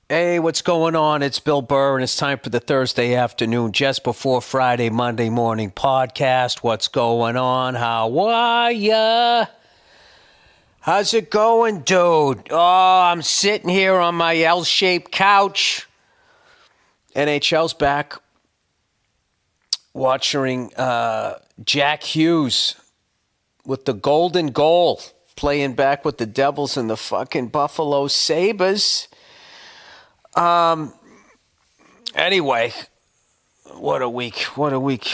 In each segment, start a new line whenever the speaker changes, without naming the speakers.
Hey, what's going on? It's Bill Burr, and it's time for the Thursday afternoon, just before Friday, Monday morning podcast. What's going on? How are ya? How's it going, dude? Oh, I'm sitting here on my L-shaped couch. NHL's back. Watching Jack Hughes with the golden goal, playing back with the Devils and the fucking Buffalo Sabres. Anyway, what a week. What a week.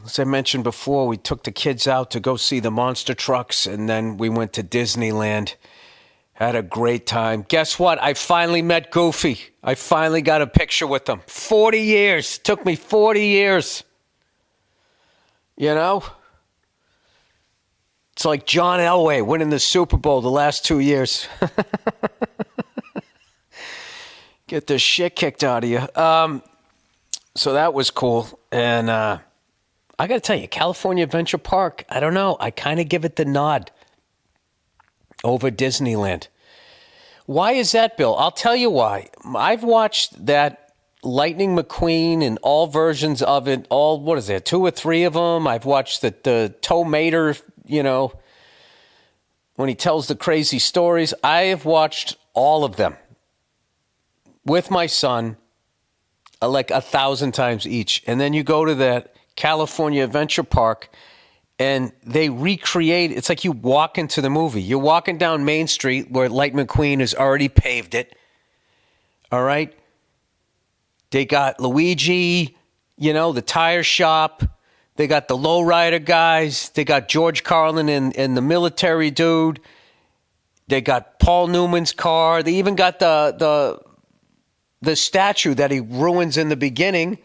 As I mentioned before, we took the kids out to go see the monster trucks, and then we went to Disneyland. Had a great time. Guess what? I finally met Goofy. I finally got a picture with him. 40 years. Took me 40 years. You know? It's like John Elway winning the Super Bowl the last 2 years. Get the shit kicked out of you. So that was cool. And I got to tell you, California Adventure Park, I don't know. I kind of give it the nod over Disneyland. Why is that, Bill? I'll tell you why. I've watched that Lightning McQueen and all versions of it, all, what is there, 2 or 3 of them. I've watched the Tow Mater, when he tells the crazy stories. I have watched all of them with my son, like 1,000 times each. And then you go to that California Adventure Park and they recreate, it's like you walk into the movie. You're walking down Main Street where Light McQueen has already paved it. All right? They got Luigi, the tire shop. They got the lowrider guys. They got George Carlin and the military dude. They got Paul Newman's car. They even got the statue that he ruins in the beginning.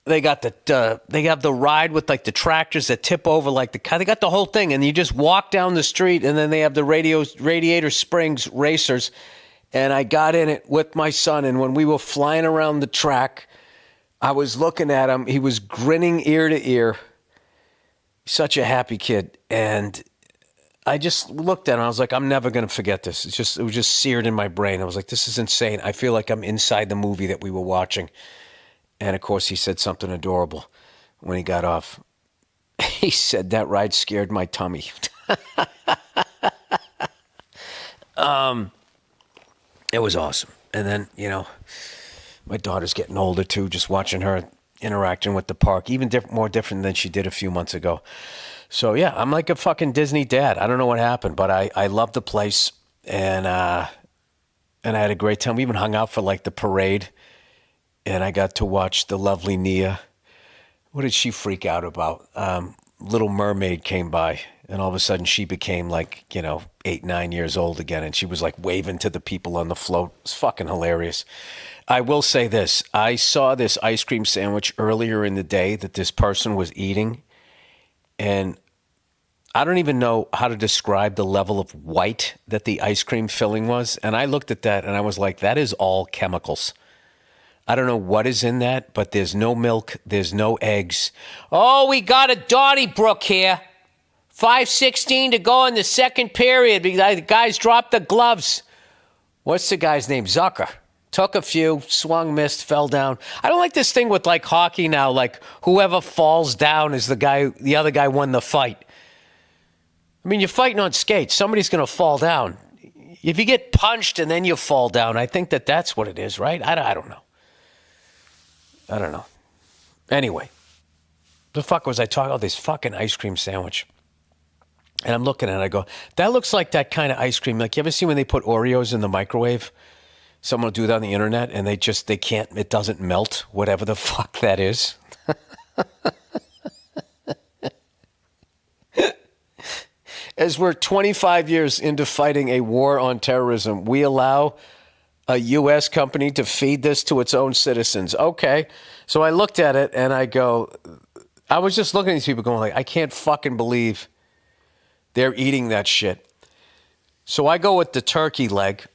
They got they have the ride with like the tractors that tip over like the car. They got the whole thing, and you just walk down the street, and then they have the Radiator Springs racers. And I got in it with my son, and when we were flying around the track, I was looking at him. He was grinning ear to ear. Such a happy kid, and I just looked at him. I was like, I'm never going to forget this. It was just seared in my brain. I was like, this is insane. I feel like I'm inside the movie that we were watching. And of course, he said something adorable when he got off. He said, that ride scared my tummy. It was awesome. And then, my daughter's getting older too, just watching her interacting with the park, even more different than she did a few months ago. So, yeah, I'm like a fucking Disney dad. I don't know what happened, but I love the place, and I had a great time. We even hung out for, like, the parade, and I got to watch the lovely Nia. What did she freak out about? Little Mermaid came by, and all of a sudden she became, like, 8, 9 years old again, and she was, like, waving to the people on the float. It's fucking hilarious. I will say this. I saw this ice cream sandwich earlier in the day that this person was eating, and I don't even know how to describe the level of white that the ice cream filling was. And I looked at that and I was like, that is all chemicals. I don't know what is in that, but there's no milk. There's no eggs. Oh, we got a Donnybrook here. 5:16 to go in the second period. The guys dropped the gloves. What's the guy's name? Zucker. Took a few, swung, missed, fell down. I don't like this thing with, like, hockey now. Like, whoever falls down is the other guy won the fight. I mean, you're fighting on skates. Somebody's going to fall down. If you get punched and then you fall down, I think that's what it is, right? I don't know. I don't know. Anyway, the fuck was I talking about? This fucking ice cream sandwich. And I'm looking at it, I go, that looks like that kind of ice cream. Like, you ever see when they put Oreos in the microwave? Someone will do that on the internet, and they can't, it doesn't melt, whatever the fuck that is. As we're 25 years into fighting a war on terrorism, we allow a U.S. company to feed this to its own citizens. Okay. So I looked at it, and I go, I was just looking at these people going like, I can't fucking believe they're eating that shit. So I go with the turkey leg.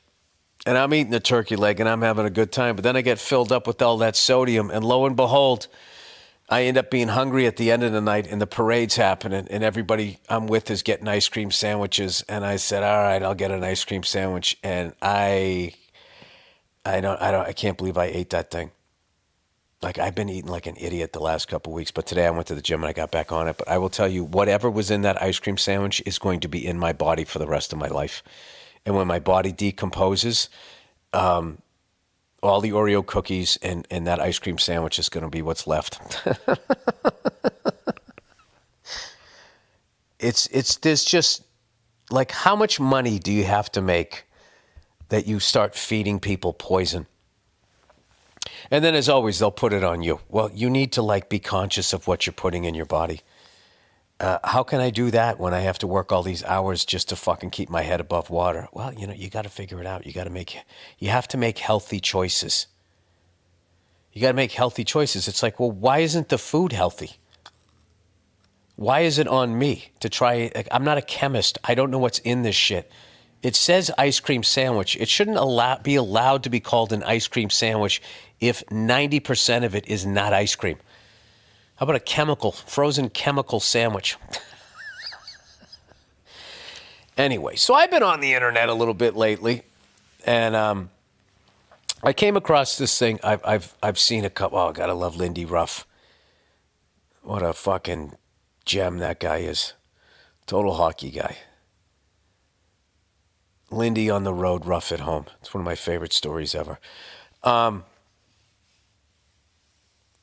And I'm eating the turkey leg, and I'm having a good time. But then I get filled up with all that sodium, and lo and behold, I end up being hungry at the end of the night, and the parade's happening, and everybody I'm with is getting ice cream sandwiches. And I said, all right, I'll get an ice cream sandwich. And I I can't believe I ate that thing. Like, I've been eating like an idiot the last couple of weeks, but today I went to the gym and I got back on it. But I will tell you, whatever was in that ice cream sandwich is going to be in my body for the rest of my life. And when my body decomposes, all the Oreo cookies and that ice cream sandwich is going to be what's left. There's just, like, how much money do you have to make that you start feeding people poison? And then, as always, they'll put it on you. Well, you need to, like, be conscious of what you're putting in your body. How can I do that when I have to work all these hours just to fucking keep my head above water? Well, you got to figure it out. You have to make healthy choices. You got to make healthy choices. It's like, well, why isn't the food healthy? Why is it on me to try? Like, I'm not a chemist. I don't know what's in this shit. It says ice cream sandwich. It shouldn't be allowed to be called an ice cream sandwich if 90% of it is not ice cream. How about a frozen chemical sandwich? Anyway, so I've been on the internet a little bit lately, and I came across this thing. I've seen a couple. Oh, gotta love Lindy Ruff. What a fucking gem that guy is. Total hockey guy. Lindy on the road, Ruff at home. It's one of my favorite stories ever.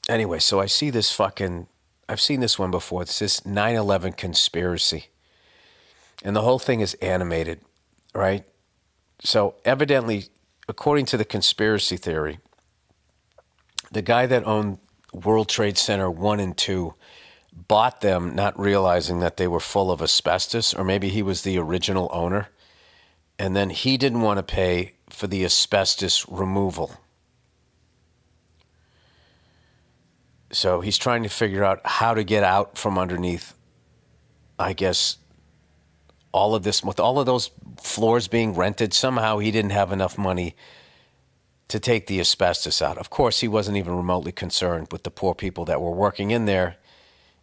Anyway, so I've seen this one before. It's this 9/11 conspiracy. And the whole thing is animated, right? So evidently, according to the conspiracy theory, the guy that owned World Trade Center 1 and 2 bought them not realizing that they were full of asbestos, or maybe he was the original owner. And then he didn't want to pay for the asbestos removal. So he's trying to figure out how to get out from underneath, I guess, all of this. With all of those floors being rented, somehow he didn't have enough money to take the asbestos out. Of course, he wasn't even remotely concerned with the poor people that were working in there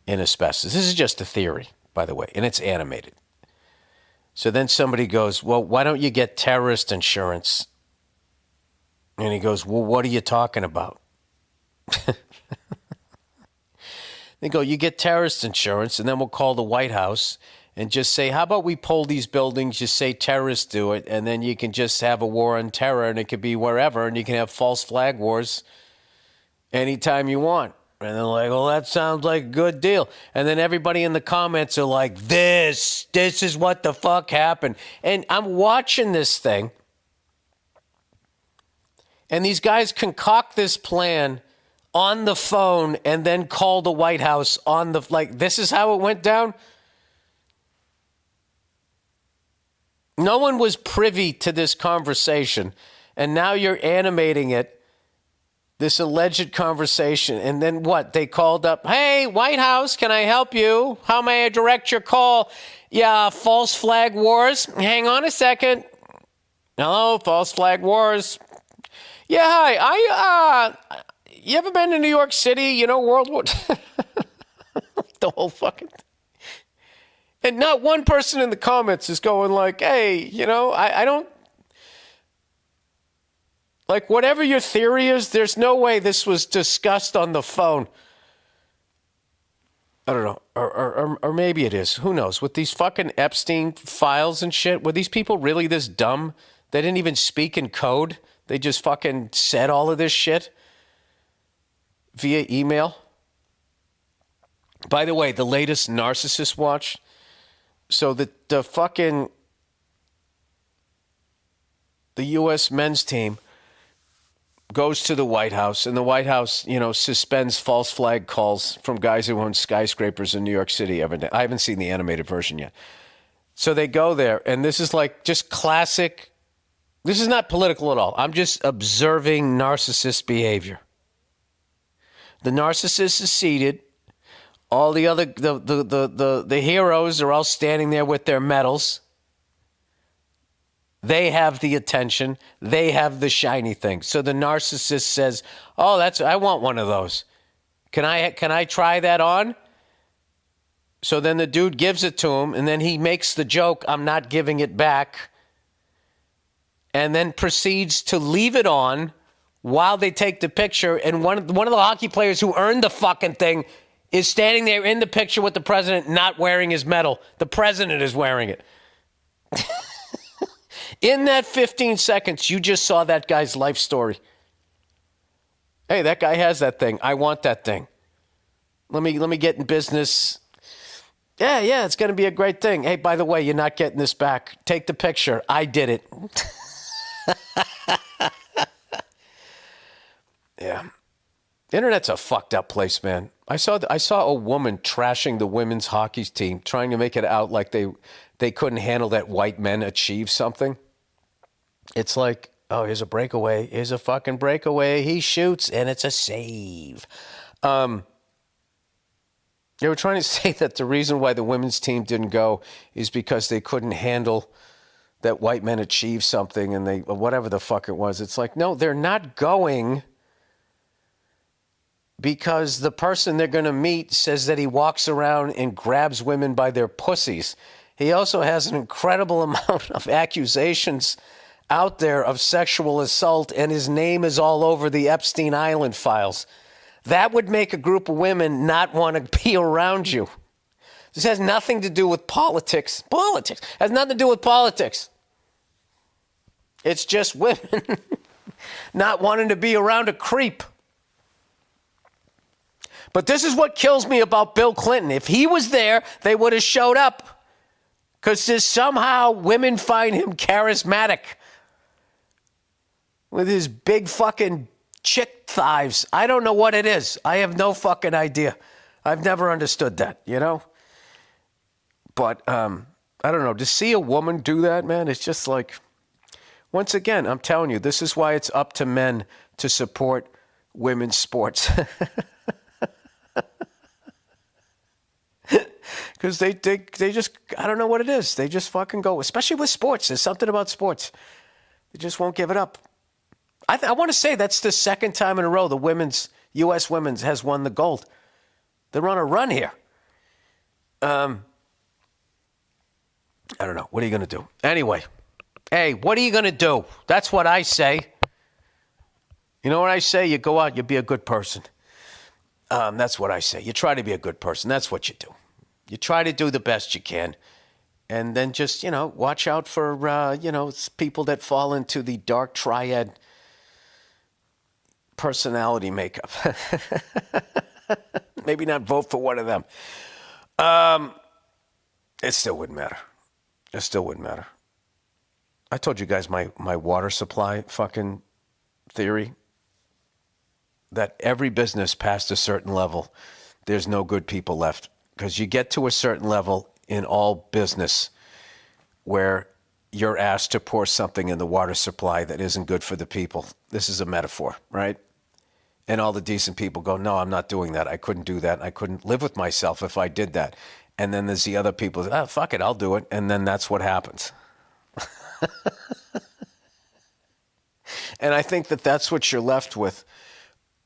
in asbestos. This is just a theory, by the way, and it's animated. So then somebody goes, well, why don't you get terrorist insurance? And he goes, well, what are you talking about? They go, you get terrorist insurance, and then we'll call the White House and just say, how about we pull these buildings, just say terrorists do it, and then you can just have a war on terror, and it could be wherever, and you can have false flag wars anytime you want. And they're like, well, that sounds like a good deal. And then everybody in the comments are like, this is what the fuck happened. And I'm watching this thing. And these guys concoct this plan on the phone and then call the White House on the, like, this is how it went down. No one was privy to this conversation. And now you're animating it. This alleged conversation. And then what? They called up, hey, White House, can I help you? How may I direct your call? Yeah, false flag wars. Hang on a second. Hello, false flag wars. Yeah, hi. You ever been to New York City? You know, World War... the whole fucking thing. And not one person in the comments is going like, hey, I don't... Like, whatever your theory is, there's no way this was discussed on the phone. I don't know. Or maybe it is. Who knows? With these fucking Epstein files and shit, were these people really this dumb? They didn't even speak in code. They just fucking said all of this shit via email. By the way, the latest Narcissist Watch. So the U.S. men's team goes to the White House, and the White House, suspends false flag calls from guys who own skyscrapers in New York City. I haven't seen the animated version yet. So they go there, and this is like just classic. This is not political at all. I'm just observing narcissist behavior. The narcissist is seated. All the other, the heroes are all standing there with their medals. They have the attention. They have the shiny thing. So the narcissist says, "Oh, I want one of those. Can I try that on?" So then the dude gives it to him, and then he makes the joke, "I'm not giving it back." and then proceeds to leave it on while they take the picture. And one of the hockey players who earned the fucking thing is standing there in the picture with the president not wearing his medal. The president is wearing it. In that 15 seconds, you just saw that guy's life story. Hey, that guy has that thing. I want that thing. Let me get in business. Yeah, it's going to be a great thing. Hey, by the way, you're not getting this back. Take the picture. I did it. Yeah. Internet's a fucked up place, man. I saw a woman trashing the women's hockey team, trying to make it out like they couldn't handle that white men achieve something. It's like, oh, here's a breakaway. Here's a fucking breakaway. He shoots, and it's a save. They were trying to say that the reason why the women's team didn't go is because they couldn't handle that white men achieve something, and they whatever the fuck it was. It's like, no, they're not going because the person they're going to meet says that he walks around and grabs women by their pussies. He also has an incredible amount of accusations out there of sexual assault, and his name is all over the Epstein Island files. That would make a group of women not want to be around you. This has nothing to do with politics. Politics has nothing to do with politics. It's just women not wanting to be around a creep. But this is what kills me about Bill Clinton. If he was there, they would have showed up. Because somehow women find him charismatic. With his big fucking chick thighs. I don't know what it is. I have no fucking idea. I've never understood that, you know? But, I don't know. To see a woman do that, man, it's just like... Once again, I'm telling you, this is why it's up to men to support women's sports. Because they just, I don't know what it is. They just fucking go, especially with sports. There's something about sports. They just won't give it up. I want to say that's the second time in a row the U.S. women's has won the gold. They're on a run here. I don't know. What are you going to do? Anyway, hey, what are you going to do? That's what I say. You know what I say? You go out, you be a good person. That's what I say. You try to be a good person. That's what you do. You try to do the best you can. And then just, watch out for, people that fall into the dark triad personality makeup. Maybe not vote for one of them. It still wouldn't matter. It still wouldn't matter. I told you guys my water supply fucking theory. That every business past a certain level, there's no good people left. Because you get to a certain level in all business where you're asked to pour something in the water supply that isn't good for the people. This is a metaphor, right? And all the decent people go, no, I'm not doing that. I couldn't do that. I couldn't live with myself if I did that. And then there's the other people, fuck it, I'll do it. And then that's what happens. And I think that that's what you're left with,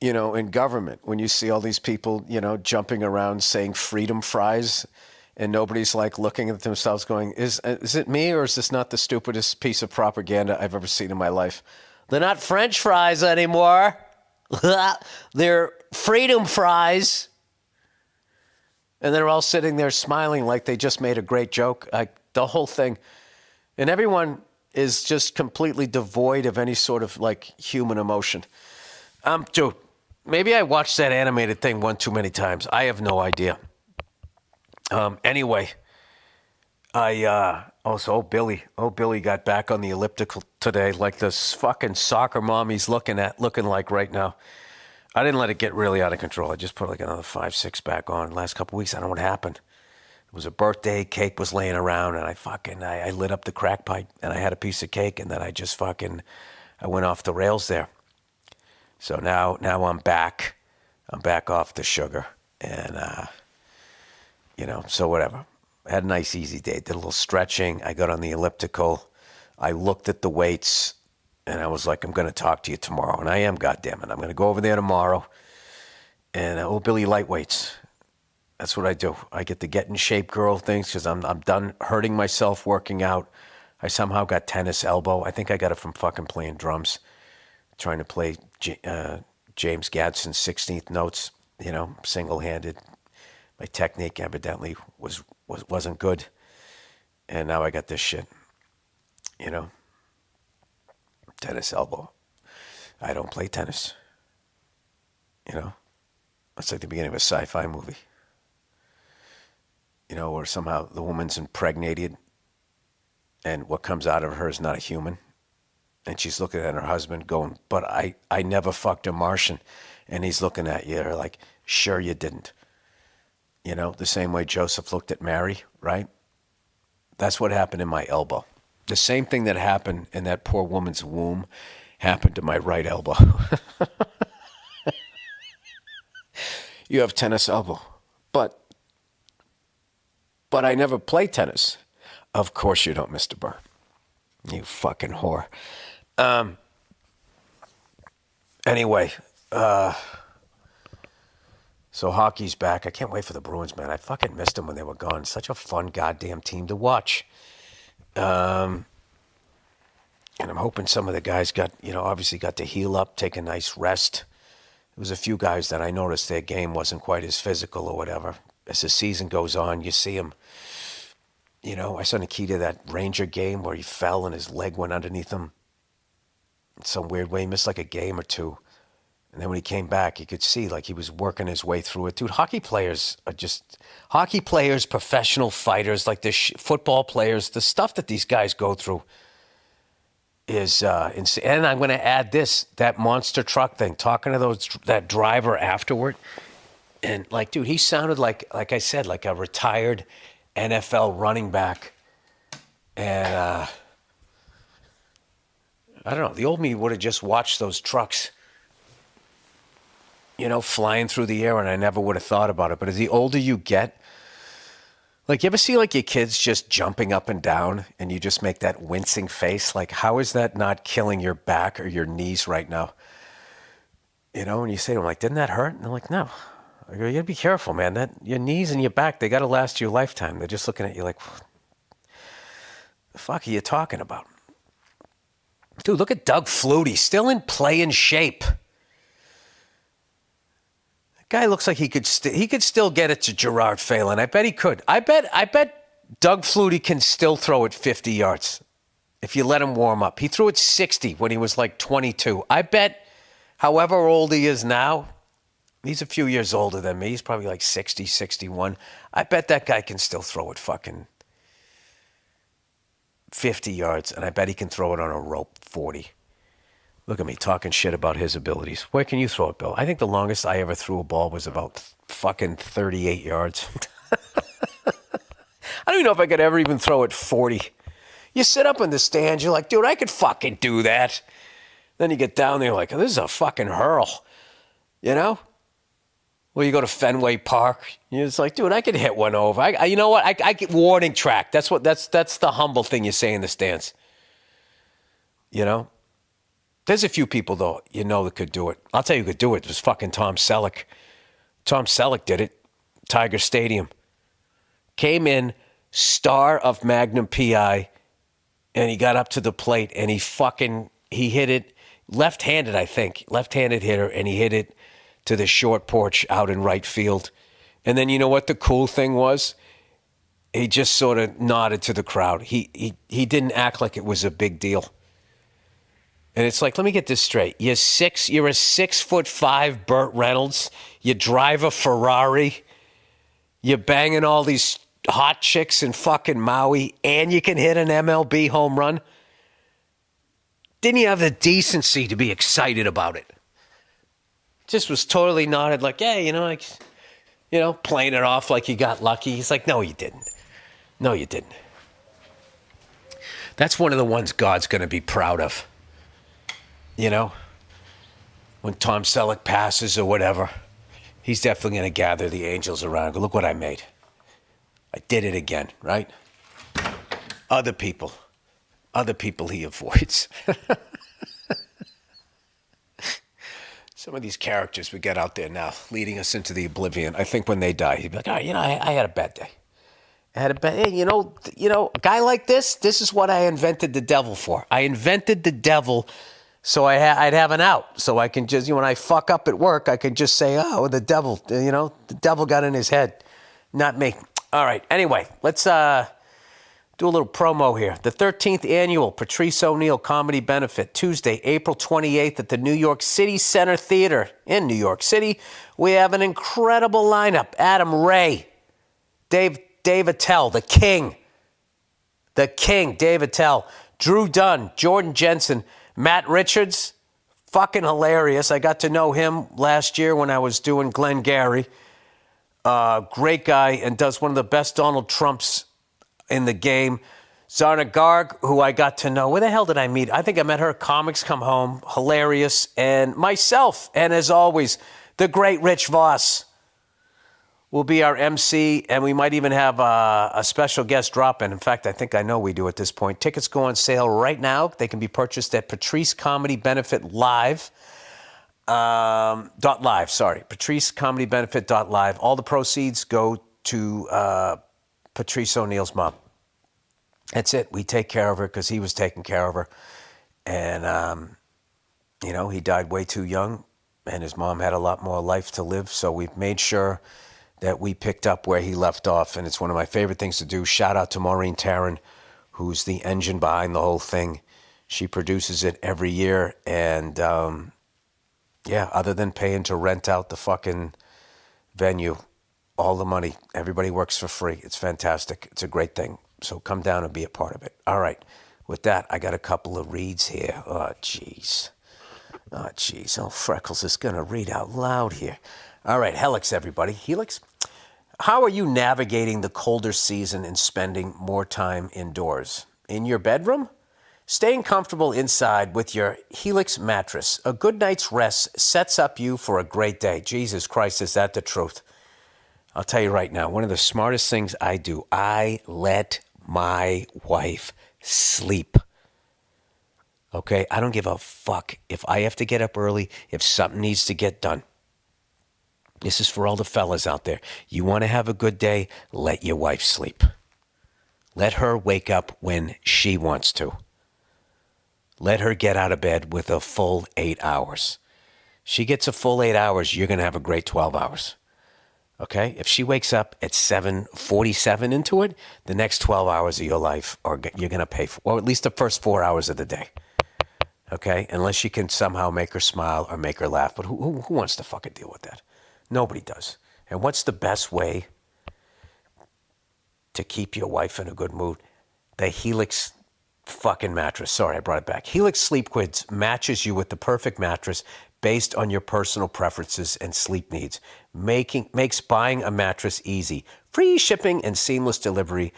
in government. When you see all these people, jumping around saying freedom fries, and nobody's like looking at themselves going, is it me, or is this not the stupidest piece of propaganda I've ever seen in my life? They're not French fries anymore. They're freedom fries. And they're all sitting there smiling like they just made a great joke. The whole thing. And everyone is just completely devoid of any sort of human emotion. Dude, maybe I watched that animated thing one too many times. I have no idea. Anyway, Billy got back on the elliptical today, like this fucking soccer mom he's looking like right now. I didn't let it get really out of control. I just put another 5-6 back on. The last couple of weeks, I don't know what happened. It was a birthday, cake was laying around, and I lit up the crack pipe, and I had a piece of cake, and then I went off the rails there. So now I'm back. I'm back off the sugar, and so whatever. I had a nice, easy day. Did a little stretching. I got on the elliptical. I looked at the weights, and I was like, I'm going to talk to you tomorrow. And I am, goddammit. I'm going to go over there tomorrow. And Billy light weights. That's what I do. I get the get in shape girl things because I'm done hurting myself working out. I somehow got tennis elbow. I think I got it from fucking playing drums, trying to play James Gadsden's 16th notes, single-handed. My technique evidently wasn't good. And now I got this shit, you know, tennis elbow. I don't play tennis, It's like the beginning of a sci-fi movie, where somehow the woman's impregnated and what comes out of her is not a human. And she's looking at her husband going, but I never fucked a Martian. And he's looking at you like, sure you didn't. The same way Joseph looked at Mary, right? That's what happened in my elbow. The same thing that happened in that poor woman's womb happened to my right elbow. You have tennis elbow. But I never played tennis. Of course you don't, Mr. Burr. You fucking whore. Anyway, so hockey's back. I can't wait for the Bruins, man. I fucking missed them when they were gone. Such a fun goddamn team to watch. And I'm hoping some of the guys obviously got to heal up, take a nice rest. There was a few guys that I noticed their game wasn't quite as physical or whatever. As the season goes on, you see them. I saw Nikita that Ranger game where he fell and his leg went underneath him. In some weird way, he missed like a game or two. And then when he came back, you could see like he was working his way through it. Dude, hockey players, professional fighters, like the football players, the stuff that these guys go through is insane. And I'm going to add that monster truck thing, talking to that driver afterward. And like, dude, he sounded like I said, like a retired NFL running back. And I don't know, the old me would have just watched those trucks, flying through the air, and I never would have thought about it. But as the older you get, like, you ever see like your kids just jumping up and down and you just make that wincing face? Like, how is that not killing your back or your knees right now? And you say to them, like, didn't that hurt? And they're like, no. I go, you gotta be careful, man. That your knees and your back, they gotta last you a lifetime. They're just looking at you like, what the fuck are you talking about? Dude, look at Doug Flutie, still in playing shape. That guy looks like he could still get it to Gerard Phelan. I bet he could. I bet Doug Flutie can still throw it 50 yards if you let him warm up. He threw it 60 when he was like 22. I bet however old he is now, he's a few years older than me. He's probably like 60, 61. I bet that guy can still throw it fucking 50 yards, and I bet he can throw it on a rope 40. Look at me talking shit about his abilities. Where can you throw it, Bill? I think the longest I ever threw a ball was about fucking 38 yards. I don't even know if I could ever even throw it 40. You sit up in the stands, you're like, dude, I could fucking do that. Then you get down there, you're like, oh, this is a fucking hurl. Well, you go to Fenway Park. You're just like, dude, I could hit one over. You know what? I get warning track. That's the humble thing you say in the stands. There's a few people though, that could do it. I'll tell you who could do it. It was fucking Tom Selleck. Tom Selleck did it. Tiger Stadium. Came in, star of Magnum PI, and he got up to the plate and he hit it left-handed, I think. Left-handed hitter, and he hit it to the short porch out in right field. And then you know what the cool thing was? He just sort of nodded to the crowd. He didn't act like it was a big deal. And it's like, let me get this straight. You're a 6'5" Burt Reynolds. You drive a Ferrari. You're banging all these hot chicks in fucking Maui, and you can hit an MLB home run. Didn't you have the decency to be excited about it? Just was totally nodded like, hey, playing it off like you got lucky. He's like, no, you didn't. No, you didn't. That's one of the ones God's going to be proud of. When Tom Selleck passes or whatever, he's definitely going to gather the angels around and go, look what I made. I did it again, right? Other people he avoids. Some of these characters we get out there now leading us into the oblivion. I think when they die, he'd be like, I had a bad day. I had a bet. Hey, a guy like this. This is what I invented the devil for. I invented the devil so I'd have an out. So I can just, when I fuck up at work, I can just say, oh, the devil. The devil got in his head, not me. All right. Anyway, let's do a little promo here. The 13th annual Patrice O'Neal Comedy Benefit, Tuesday, April 28th at the New York City Center Theater in New York City. We have an incredible lineup. Adam Ray, Dave Attell, the King, Dave Attell, Drew Dunn, Jordan Jensen, Matt Richards, fucking hilarious. I got to know him last year when I was doing Glengarry. Great guy and does one of the best Donald Trumps in the game. Zarna Garg, who I got to know. Where the hell did I meet? I think I met her at Comics Come Home. Hilarious. And myself, and as always, the great Rich Voss will be our MC, and we might even have a special guest drop in. In fact, I think I know we do at this point. Tickets go on sale right now. They can be purchased at Patrice Comedy Benefit Live. .live, sorry. Patrice Comedy Benefit .live. All the proceeds go to Patrice O'Neal's mom. That's it. We take care of her because he was taking care of her. And, he died way too young, and his mom had a lot more life to live. So we've made sure that we picked up where he left off, and it's one of my favorite things to do. Shout out to Maureen Tarrant, who's the engine behind the whole thing. She produces it every year, and other than paying to rent out the fucking venue, all the money, everybody works for free. It's fantastic. It's a great thing. So come down and be a part of it. All right. With that, I got a couple of reads here. Oh, jeez. Oh, Freckles is going to read out loud here. All right, Helix, everybody. Helix? How are you navigating the colder season and spending more time indoors? In your bedroom? Staying comfortable inside with your Helix mattress. A good night's rest sets up you for a great day. Jesus Christ, is that the truth? I'll tell you right now, one of the smartest things I do, I let my wife sleep. Okay? I don't give a fuck if I have to get up early, if something needs to get done. This is for all the fellas out there. You want to have a good day, let your wife sleep. Let her wake up when she wants to. Let her get out of bed with a full 8 hours. She gets a full 8 hours, you're going to have a great 12 hours. Okay? If she wakes up at 7:47 into it, the next 12 hours of your life you're going to pay for, or at least the first 4 hours of the day. Okay? Unless you can somehow make her smile or make her laugh. But who wants to fucking deal with that? Nobody does. And what's the best way to keep your wife in a good mood? The Helix fucking mattress. Sorry, I brought it back. Helix Sleep Quids matches you with the perfect mattress based on your personal preferences and sleep needs. Makes buying a mattress easy. Free shipping and seamless delivery.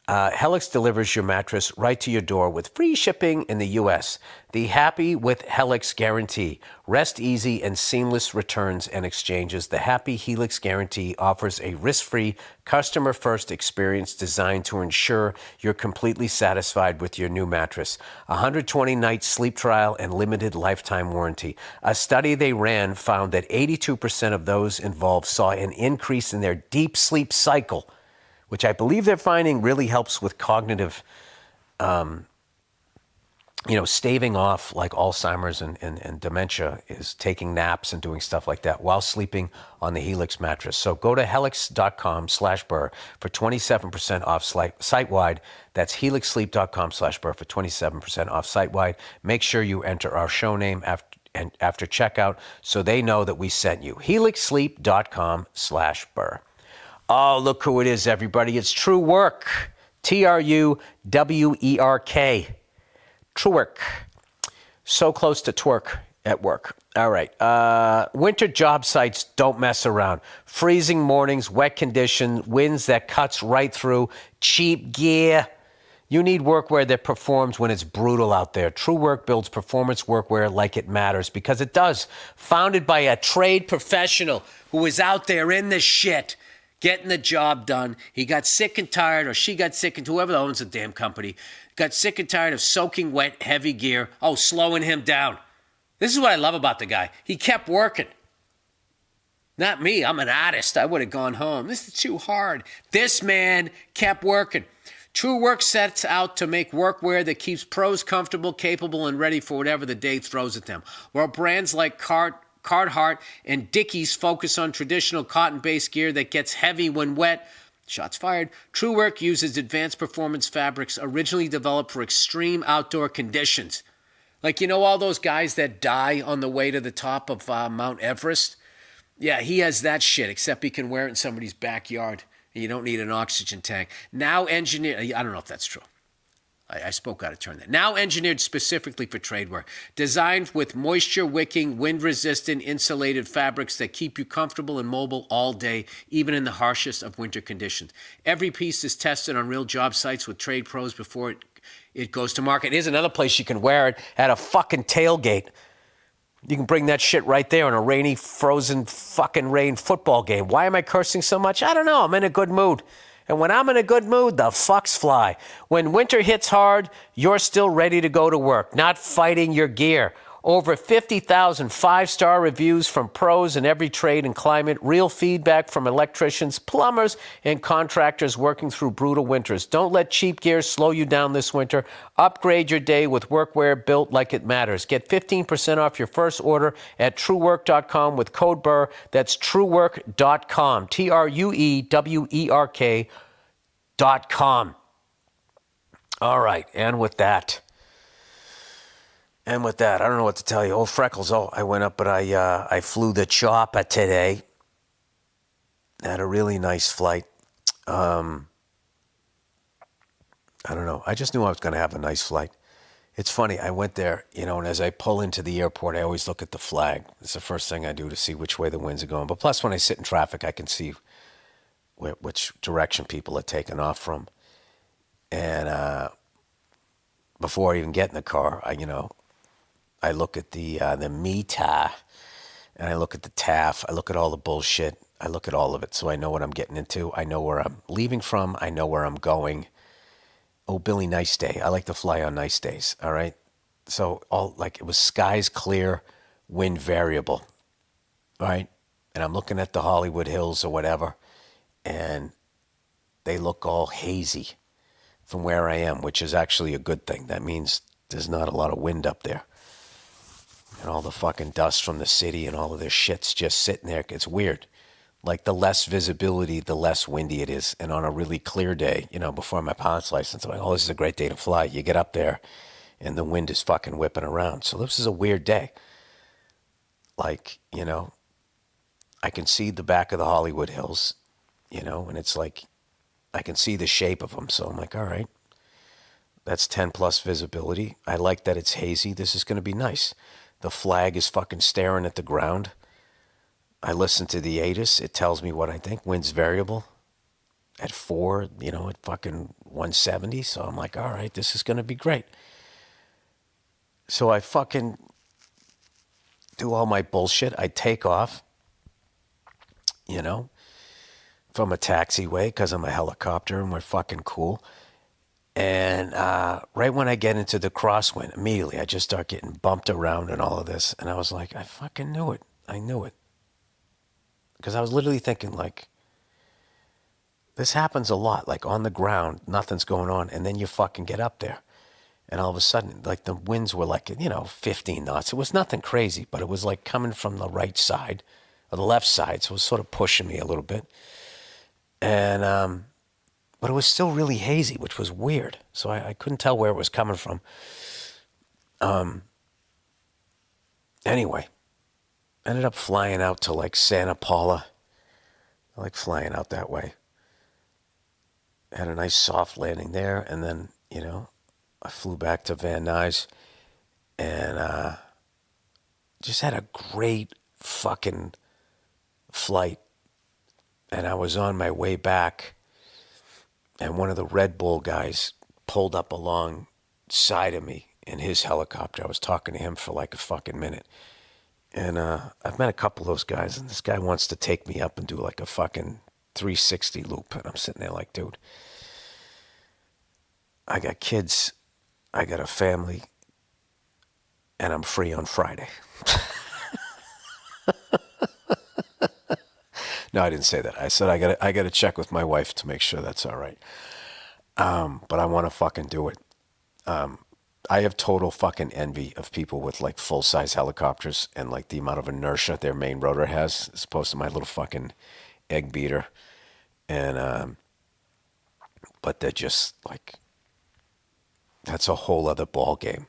Helix delivers your mattress right to your door with free shipping in the U.S. The Happy with Helix Guarantee. Rest easy and seamless returns and exchanges. The Happy Helix Guarantee offers a risk-free, customer-first experience designed to ensure you're completely satisfied with your new mattress. 120-night sleep trial and limited lifetime warranty. A study they ran found that 82% of those involved saw an increase in their deep sleep cycle, which I believe they're finding really helps with cognitive, staving off like Alzheimer's and dementia, is taking naps and doing stuff like that while sleeping on the Helix mattress. So go to helix.com/Burr for 27% off site-wide. That's helixsleep.com/Burr for 27% off site-wide. Make sure you enter our show name after checkout so they know that we sent you. helixsleep.com/Burr. Oh, look who it is, everybody. It's True Work. Truwerk. True Work. So close to twerk at work. All right. Winter job sites don't mess around. Freezing mornings, wet conditions, winds that cuts right through, cheap gear. You need workwear that performs when it's brutal out there. True Work builds performance workwear like it matters, because it does. Founded by a trade professional who is out there in the shit, getting the job done. He got sick and tired, or she got sick and whoever owns the damn company, got sick and tired of soaking wet, heavy gear. Slowing him down. This is what I love about the guy. He kept working. Not me. I'm an artist. I would have gone home. This is too hard. This man kept working. True Work sets out to make workwear that keeps pros comfortable, capable, and ready for whatever the day throws at them. While brands like Carhartt and Dickies focus on traditional cotton-based gear that gets heavy when wet, shots fired, True Work uses advanced performance fabrics originally developed for extreme outdoor conditions. Like, you know, all those guys that die on the way to the top of Mount Everest? Yeah, he has that shit, except he can wear it in somebody's backyard. And you don't need an oxygen tank. Now engineered, I don't know if that's true. I spoke out of turn there. Now engineered specifically for trade wear. Designed with moisture-wicking, wind-resistant, insulated fabrics that keep you comfortable and mobile all day, even in the harshest of winter conditions. Every piece is tested on real job sites with trade pros before it goes to market. Here's another place you can wear it, at a fucking tailgate. You can bring that shit right there on a rainy, frozen, fucking rain football game. Why am I cursing so much? I don't know. I'm in a good mood. And when I'm in a good mood, the fucks fly. When winter hits hard, you're still ready to go to work, not fighting your gear. Over 50,000 five-star reviews from pros in every trade and climate, real feedback from electricians, plumbers, and contractors working through brutal winters. Don't let cheap gear slow you down this winter. Upgrade your day with workwear built like it matters. Get 15% off your first order at truework.com with code Burr. That's truework.com. TRUEWERK.com. All right, and with that, I don't know what to tell you. Oh, Freckles. Oh, I went up, but I flew the chopper today. Had a really nice flight. I don't know. I just knew I was going to have a nice flight. It's funny. I went there, and as I pull into the airport, I always look at the flag. It's the first thing I do to see which way the winds are going. But plus, when I sit in traffic, I can see which direction people are taking off from. And before I even get in the car, I look at the meter, and I look at the TAF. I look at all the bullshit. I look at all of it, so I know what I'm getting into. I know where I'm leaving from. I know where I'm going. Oh, Billy, nice day. I like to fly on nice days, all right? So it was skies clear, wind variable, all right? And I'm looking at the Hollywood Hills or whatever, and they look all hazy from where I am, which is actually a good thing. That means there's not a lot of wind up there. And all the fucking dust from the city and all of this shit's just sitting there. It's weird. Like, the less visibility, the less windy it is. And on a really clear day, before my pilot's license, I'm like, oh, this is a great day to fly. You get up there, and the wind is fucking whipping around. So this is a weird day. Like, I can see the back of the Hollywood Hills, and it's like, I can see the shape of them. So I'm like, all right, that's 10 plus visibility. I like that it's hazy. This is going to be nice. The flag is fucking staring at the ground. I listen to the ATIS. It tells me what I think. Wind's variable at 4, at fucking 170. So I'm like, all right, this is going to be great. So I fucking do all my bullshit. I take off, from a taxiway because I'm a helicopter and we're fucking cool. And right when I get into the crosswind, immediately I just start getting bumped around and all of this. And I was like, I fucking knew it. I knew it. Because I was literally thinking, like, this happens a lot. Like, on the ground, nothing's going on. And then you fucking get up there. And all of a sudden, like, the winds were like, 15 knots. It was nothing crazy, but it was like coming from the right side or the left side. So it was sort of pushing me a little bit. And, but it was still really hazy, which was weird. So I couldn't tell where it was coming from. Anyway, ended up flying out to like Santa Paula. I like flying out that way. Had a nice soft landing there. And then, I flew back to Van Nuys and just had a great fucking flight. And I was on my way back. And one of the Red Bull guys pulled up alongside of me in his helicopter. I was talking to him for like a fucking minute. And I've met a couple of those guys, and this guy wants to take me up and do like a fucking 360 loop. And I'm sitting there like, dude, I got kids, I got a family, and I'm free on Friday. No, I didn't say that. I said I gotta check with my wife to make sure that's all right. But I want to fucking do it. I have total fucking envy of people with like full size helicopters and like the amount of inertia their main rotor has, as opposed to my little fucking egg beater. And but they're just like, that's a whole other ball game.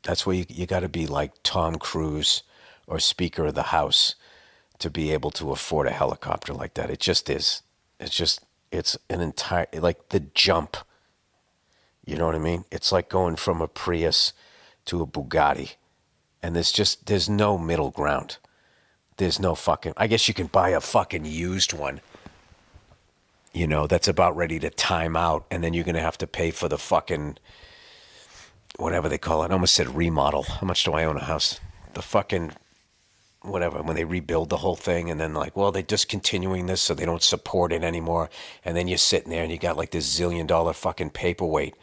That's where you got to be like Tom Cruise or Speaker of the House to be able to afford a helicopter like that. It just is. It's an entire, like the jump. You know what I mean? It's like going from a Prius to a Bugatti. And there's no middle ground. There's no fucking, I guess you can buy a fucking used one, you know, that's about ready to time out. And then you're going to have to pay for the fucking, whatever they call it. I almost said remodel. How much do I own a house? The fucking, whatever, when they rebuild the whole thing and then like, well, they're discontinuing this so they don't support it anymore. And then you're sitting there and you got like this $1 zillion fucking paperweight.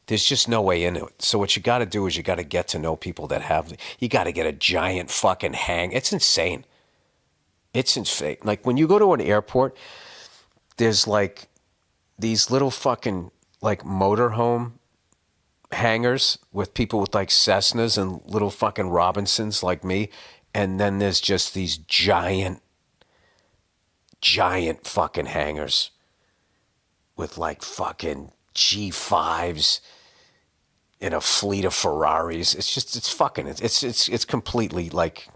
There's just no way into it. So what you got to do is you got to get to know people that have, you got to get a giant fucking hang. It's insane. It's insane. Like when you go to an airport, there's like these little fucking like motorhome hangars with people with like Cessnas and little fucking Robinsons like me. And then there's just these giant fucking hangars with like fucking G5s and a fleet of Ferraris. It's completely like,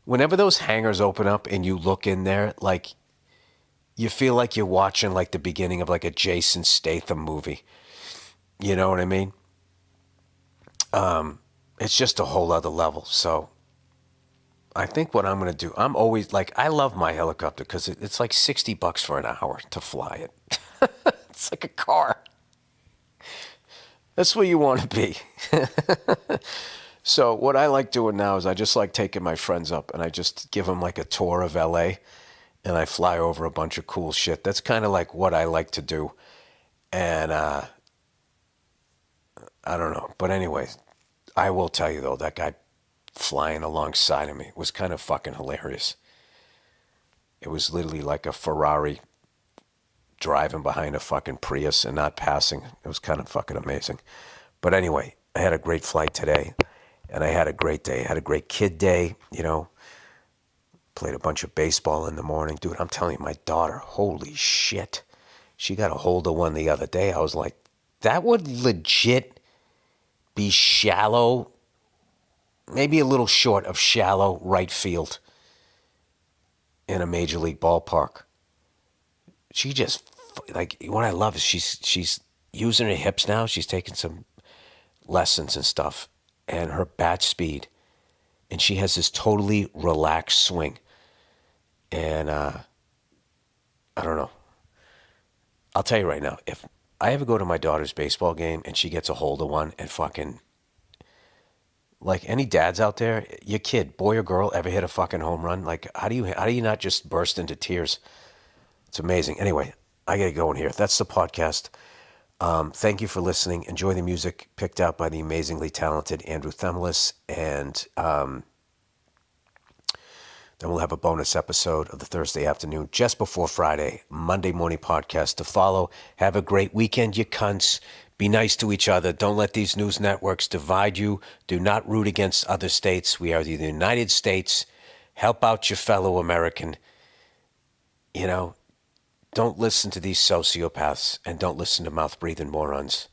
whenever those hangars open up and you look in there, like you feel like you're watching like the beginning of like a Jason Statham movie. You know what I mean? It's just a whole other level. So I think what I'm going to do, I'm always like, I love my helicopter because it's like $60 for an hour to fly it. It's like a car. That's where you want to be. So what I like doing now is I just like taking my friends up and I just give them like a tour of LA and I fly over a bunch of cool shit. That's kind of like what I like to do. And I don't know. But anyway, I will tell you though, that guy flying alongside of me was kind of fucking hilarious. It was literally like a Ferrari driving behind a fucking Prius and not passing. It was kind of fucking amazing. But anyway, I had a great flight today and I had a great day. I had a great kid day, you know, played a bunch of baseball in the morning. Dude, I'm telling you, my daughter, holy shit. She got a hold of one the other day. I was like, that would legit be shallow, maybe a little short of shallow right field in a major league ballpark. She just, like, what I love is she's using her hips now. She's taking some lessons and stuff, and her bat speed, and she has this totally relaxed swing. And I don't know. I'll tell you right now, if I ever go to my daughter's baseball game and she gets a hold of one and fucking, like any dads out there, your kid, boy or girl, ever hit a fucking home run? Like, how do you not just burst into tears? It's amazing. Anyway, I gotta go in here. That's the podcast. Thank you for listening. Enjoy the music picked out by the amazingly talented Andrew Themelis. And then we'll have a bonus episode of the Thursday afternoon, just before Friday, Monday morning podcast to follow. Have a great weekend, you cunts. Be nice to each other. Don't let these news networks divide you. Do not root against other states. We are the United States. Help out your fellow American. You know, don't listen to these sociopaths and don't listen to mouth-breathing morons.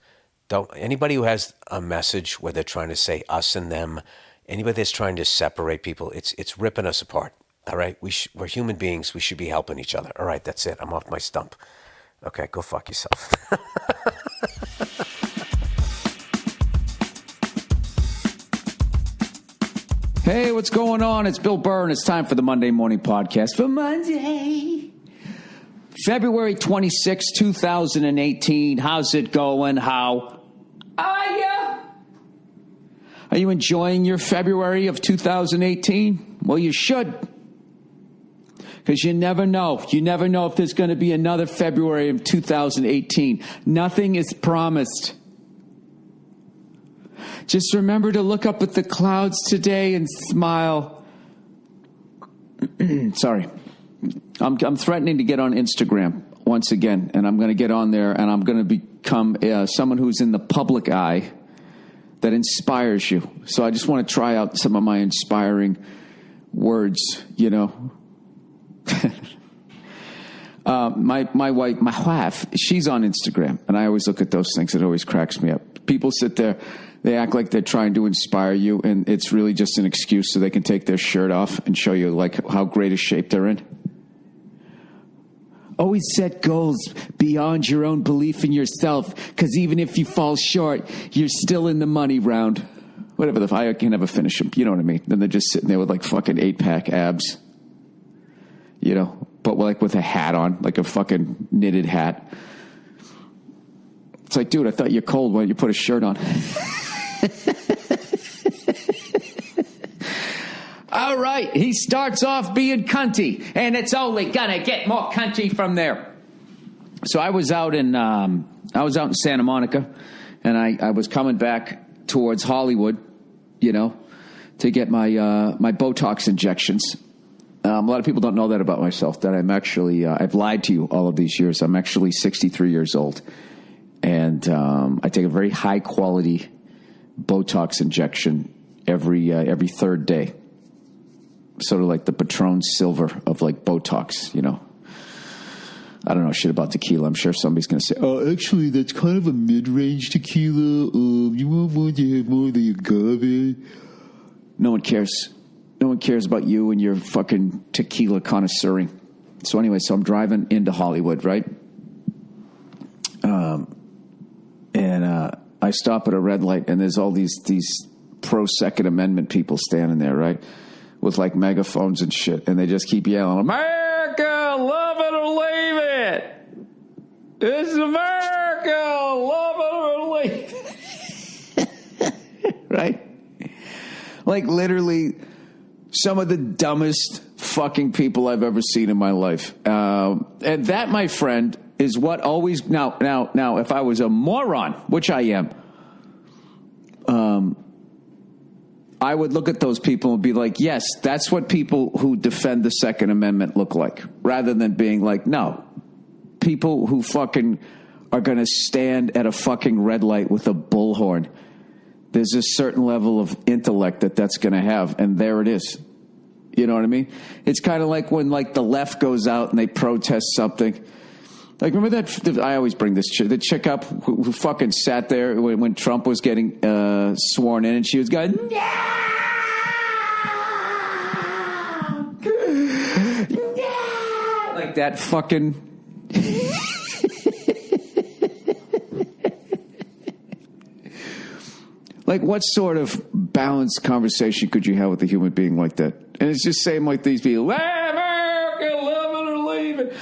Anybody who has a message where they're trying to say us and them, anybody that's trying to separate people, it's ripping us apart. All right? We're human beings. We should be helping each other. All right, that's it. I'm off my stump. Okay, go fuck yourself.
Hey, what's going on? It's Bill Burr, and it's time for the Monday Morning Podcast for Monday, February 26, 2018. How's it going? How are you? Are you enjoying your February of 2018? Well, you should. Because you never know. You never know if there's going to be another February of 2018. Nothing is promised. Just remember to look up at the clouds today and smile. Sorry. I'm threatening to get on Instagram once again, and I'm going to get on there, and I'm going to become someone who's in the public eye that inspires you. So I just want to try out some of my inspiring words, you know. My wife, she's on Instagram, and I always look at those things. It always cracks me up. People sit there, they act like they're trying to inspire you, and it's really just an excuse so they can take their shirt off and show you like how great a shape they're in. Always set goals beyond your own belief in yourself, because even if you fall short, you're still in the money round. Whatever I can never finish them. You know what I mean? Then they're just sitting there with like fucking 8-pack abs. You know, but like with a hat on, like a fucking knitted hat. It's like, dude, I thought you're cold. Why don't you put a shirt on? All right, he starts off being cunty, and it's only gonna get more cunty from there. So I was out in Santa Monica, and I was coming back towards Hollywood, you know, to get my Botox injections. A lot of people don't know that about myself, that I'm actually I've lied to you all of these years. I'm actually 63 years old, and I take a very high quality Botox injection every third day. Sort of like the Patron Silver of like Botox, you know. I don't know shit about tequila. I'm sure somebody's going to say, "Oh, actually, that's kind of a mid-range tequila. You won't want to have more of the agave." No one cares. No one cares about you and your fucking tequila connoisseuring. So anyway, I'm driving into Hollywood, right? And I stop at a red light, and there's all these pro-Second Amendment people standing there, right? With like megaphones and shit, and they just keep yelling, "America, love it or leave it! This is America, love it or leave it!" Right? Like literally some of the dumbest fucking people I've ever seen in my life. And that, my friend, is what always... Now, if I was a moron, which I am, I would look at those people and be like, yes, that's what people who defend the Second Amendment look like, rather than being like, no, people who fucking are going to stand at a fucking red light with a bullhorn. There's a certain level of intellect that's going to have, and there it is. You know what I mean? It's kind of like when like the left goes out and they protest something. Like, remember that? I always bring this chick, the chick up who fucking sat there when Trump was getting sworn in, and she was going, "No! No!" Like that fucking. Like, what sort of balanced conversation could you have with a human being like that? And it's just saying like these people, "America, love it or leave it."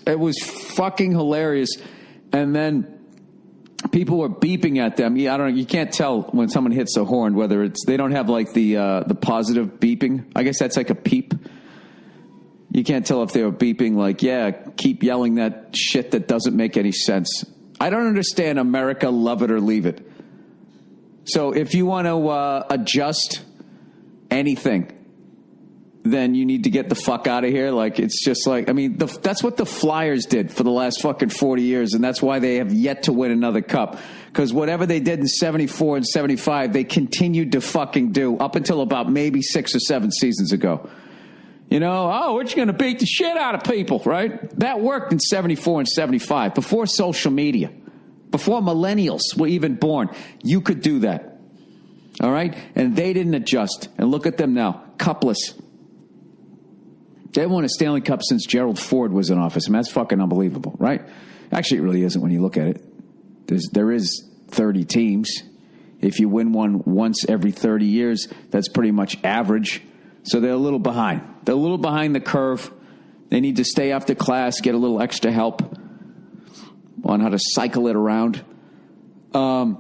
It was fucking hilarious. And then people were beeping at them. I don't know. You can't tell when someone hits a horn whether they don't have like the positive beeping. I guess that's like a peep. You can't tell if they were beeping like, yeah, keep yelling that shit that doesn't make any sense. I don't understand America, love it or leave it. So if you want to adjust anything, then you need to get the fuck out of here. Like, it's just like, I mean, that's what the Flyers did for the last fucking 40 years, and that's why they have yet to win another cup. Because whatever they did in 74 and 75, they continued to fucking do up until about maybe 6 or 7 seasons ago. You know, we're just going to beat the shit out of people, right? That worked in 74 and 75, before social media. Before millennials were even born, you could do that. All right? And they didn't adjust. And look at them now, cupless. They haven't won a Stanley Cup since Gerald Ford was in office. I mean, that's fucking unbelievable, right? Actually, it really isn't when you look at it. There is 30 teams. If you win one once every 30 years, that's pretty much average. So they're a little behind. They're a little behind the curve. They need to stay after class, get a little extra help on how to cycle it around. Yeah,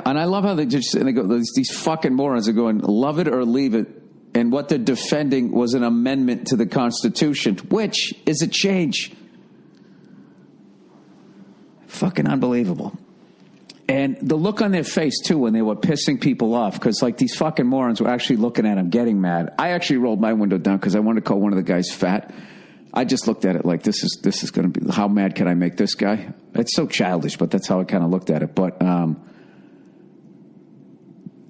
and I love how they go, these fucking morons are going, love it or leave it. And what they're defending was an amendment to the Constitution, which is a change. Fucking unbelievable. And the look on their face, too, when they were pissing people off, because, like, these fucking morons were actually looking at him, getting mad. I actually rolled my window down because I wanted to call one of the guys fat. I just looked at it like, this is going to be, how mad can I make this guy? It's so childish, but that's how I kind of looked at it. But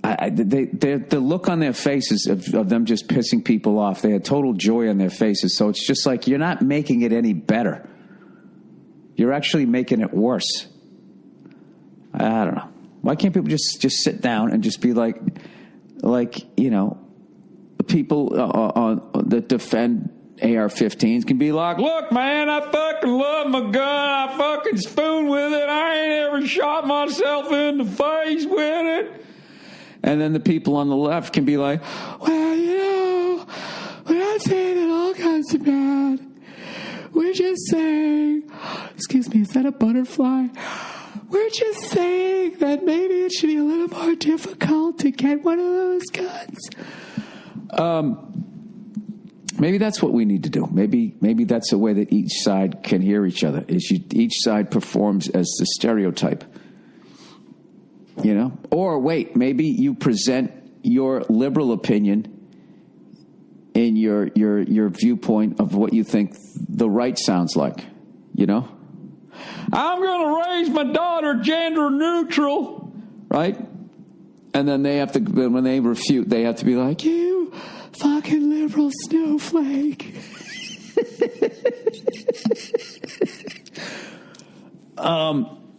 the look on their faces of them just pissing people off, they had total joy on their faces. So it's just like, you're not making it any better. You're actually making it worse. I don't know. Why can't people just sit down and just be like, you know, people that defend AR-15s can be like, look, man, I fucking love my gun. I fucking spoon with it. I ain't ever shot myself in the face with it. And then the people on the left can be like, well, you know, we're not saying that all guns are bad. We're just saying, excuse me, is that a butterfly? We're just saying that maybe it should be a little more difficult to get one of those guns. Maybe that's what we need to do. Maybe that's a way that each side can hear each other. Each side performs as the stereotype. You know? Or wait, maybe you present your liberal opinion in your viewpoint of what you think the right sounds like. You know? I'm going to raise my daughter gender neutral, right? And then they have to, when they refute, they have to be like, you fucking liberal snowflake.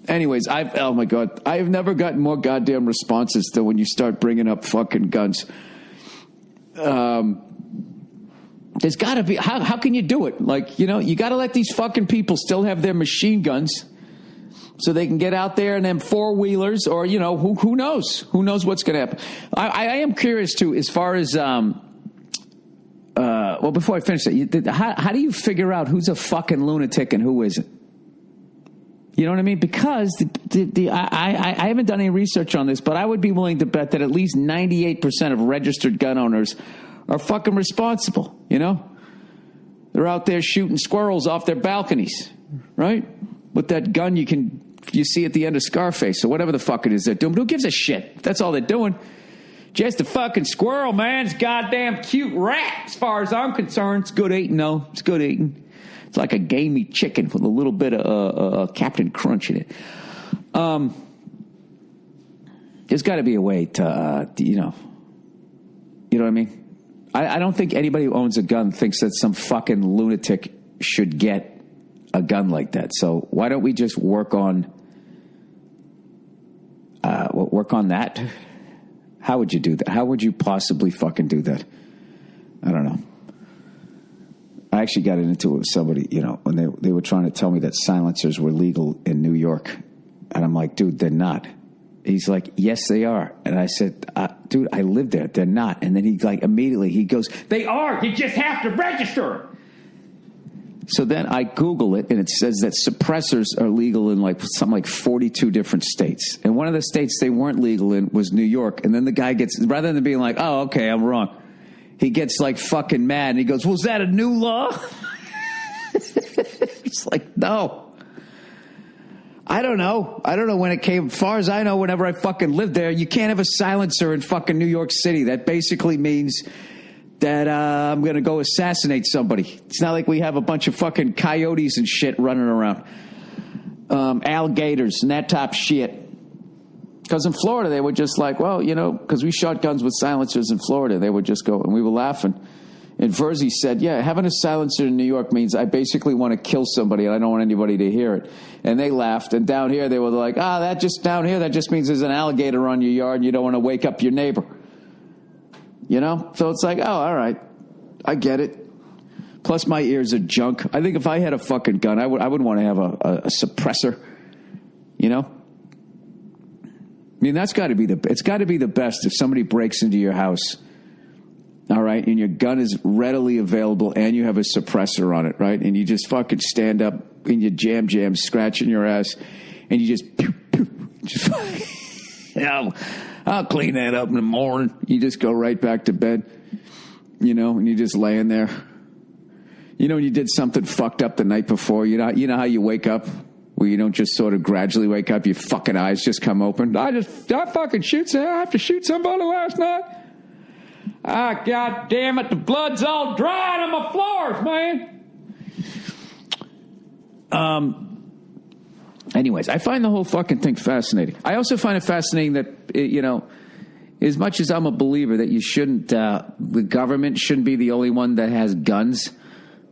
Anyways, oh my God, I have never gotten more goddamn responses than when you start bringing up fucking guns. There's got to be, how can you do it? Like, you know, you got to let these fucking people still have their machine guns so they can get out there and them four-wheelers or, you know, who knows? Who knows what's going to happen? I am curious, too, as far as, well, before I finish that, how do you figure out who's a fucking lunatic and who isn't? You know what I mean? Because I haven't done any research on this, but I would be willing to bet that at least 98% of registered gun owners are fucking responsible, you know? They're out there shooting squirrels off their balconies, right? With that gun you see at the end of Scarface or whatever the fuck it is they're doing. But who gives a shit? That's all they're doing. Just a fucking squirrel, man. It's a goddamn cute rat as far as I'm concerned. It's good eating, though. It's good eating. It's like a gamey chicken with a little bit of Captain Crunch in it. There's got to be a way to, you know what I mean? I don't think anybody who owns a gun thinks that some fucking lunatic should get a gun like that. So why don't we just work on that? How would you do that? How would you possibly fucking do that? I don't know. I actually got into it with somebody, you know, when they were trying to tell me that silencers were legal in New York. And I'm like, dude, they're not. He's like, yes, they are. And I said, dude, I live there. They're not. And then he like immediately he goes, they are. You just have to register. So then I Google it, and it says that suppressors are legal in something like 42 different states. And one of the states they weren't legal in was New York. And then the guy gets, rather than being like, oh, okay, I'm wrong, he gets like fucking mad. And he goes, well, is that a new law? It's like, no. I don't know when it came. As far as I know, whenever I fucking lived there, you can't have a silencer in fucking New York City. That basically means that I'm going to go assassinate somebody. It's not like we have a bunch of fucking coyotes and shit running around. Alligators and that type of shit. Because in Florida, they were just like, well, you know, because we shot guns with silencers in Florida. They would just go, and we were laughing. And Verzi said, yeah, having a silencer in New York means I basically want to kill somebody and I don't want anybody to hear it. And they laughed. And down here, they were like, that just means there's an alligator on your yard and you don't want to wake up your neighbor. You know? So it's like, all right. I get it. Plus, my ears are junk. I think if I had a fucking gun, I would want to have a suppressor. You know? I mean, it's got to be the best if somebody breaks into your house. All right, and your gun is readily available, and you have a suppressor on it, right? And you just fucking stand up in your jam, scratching your ass, and you just I'll clean that up in the morning. You just go right back to bed, you know, and you're just laying there. You know, when you did something fucked up the night before, you know how you wake up where you don't just sort of gradually wake up, your fucking eyes just come open. I fucking I have to shoot somebody last night. Ah, God damn it, the blood's all dried on my floors, man. Anyways, I find the whole fucking thing fascinating. I also find it fascinating that, as much as I'm a believer that you shouldn't, the government shouldn't be the only one that has guns.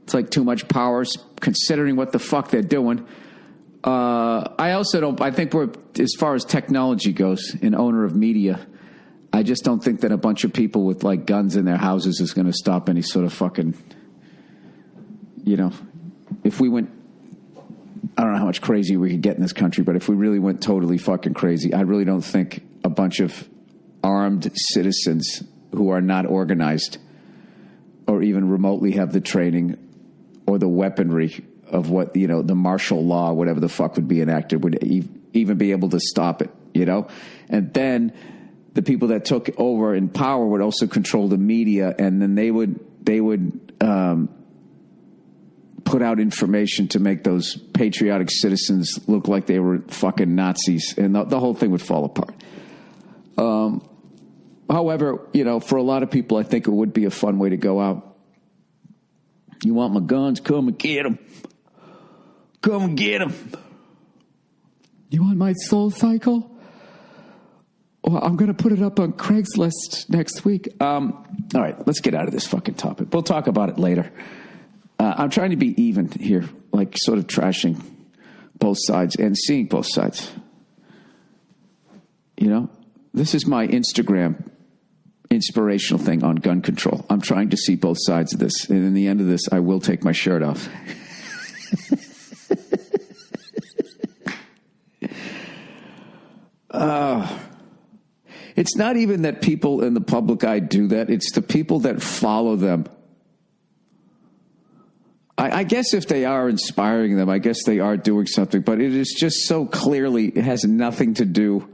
It's like too much powers, considering what the fuck they're doing. I think we're, as far as technology goes, an owner of media, I just don't think that a bunch of people with like guns in their houses is going to stop any sort of fucking, if we went, I don't know how much crazy we could get in this country, but if we really went totally fucking crazy, I really don't think a bunch of armed citizens who are not organized or even remotely have the training or the weaponry of what, the martial law, whatever the fuck would be enacted, would even be able to stop it, And then the people that took over in power would also control the media, and then they would put out information to make those patriotic citizens look like they were fucking Nazis, and the whole thing would fall apart. However, for a lot of people, I think it would be a fun way to go out. You want my guns? Come and get them. Come and get them. You want my Soul Cycle? Well, I'm going to put it up on Craigslist next week. All right, let's get out of this fucking topic. We'll talk about it later. I'm trying to be even here, like sort of trashing both sides and seeing both sides. This is my Instagram inspirational thing on gun control. I'm trying to see both sides of this. And in the end of this, I will take my shirt off. It's not even that people in the public eye do that. It's the people that follow them. I guess if they are inspiring them, I guess they are doing something. But it is just so clearly, it has nothing to do.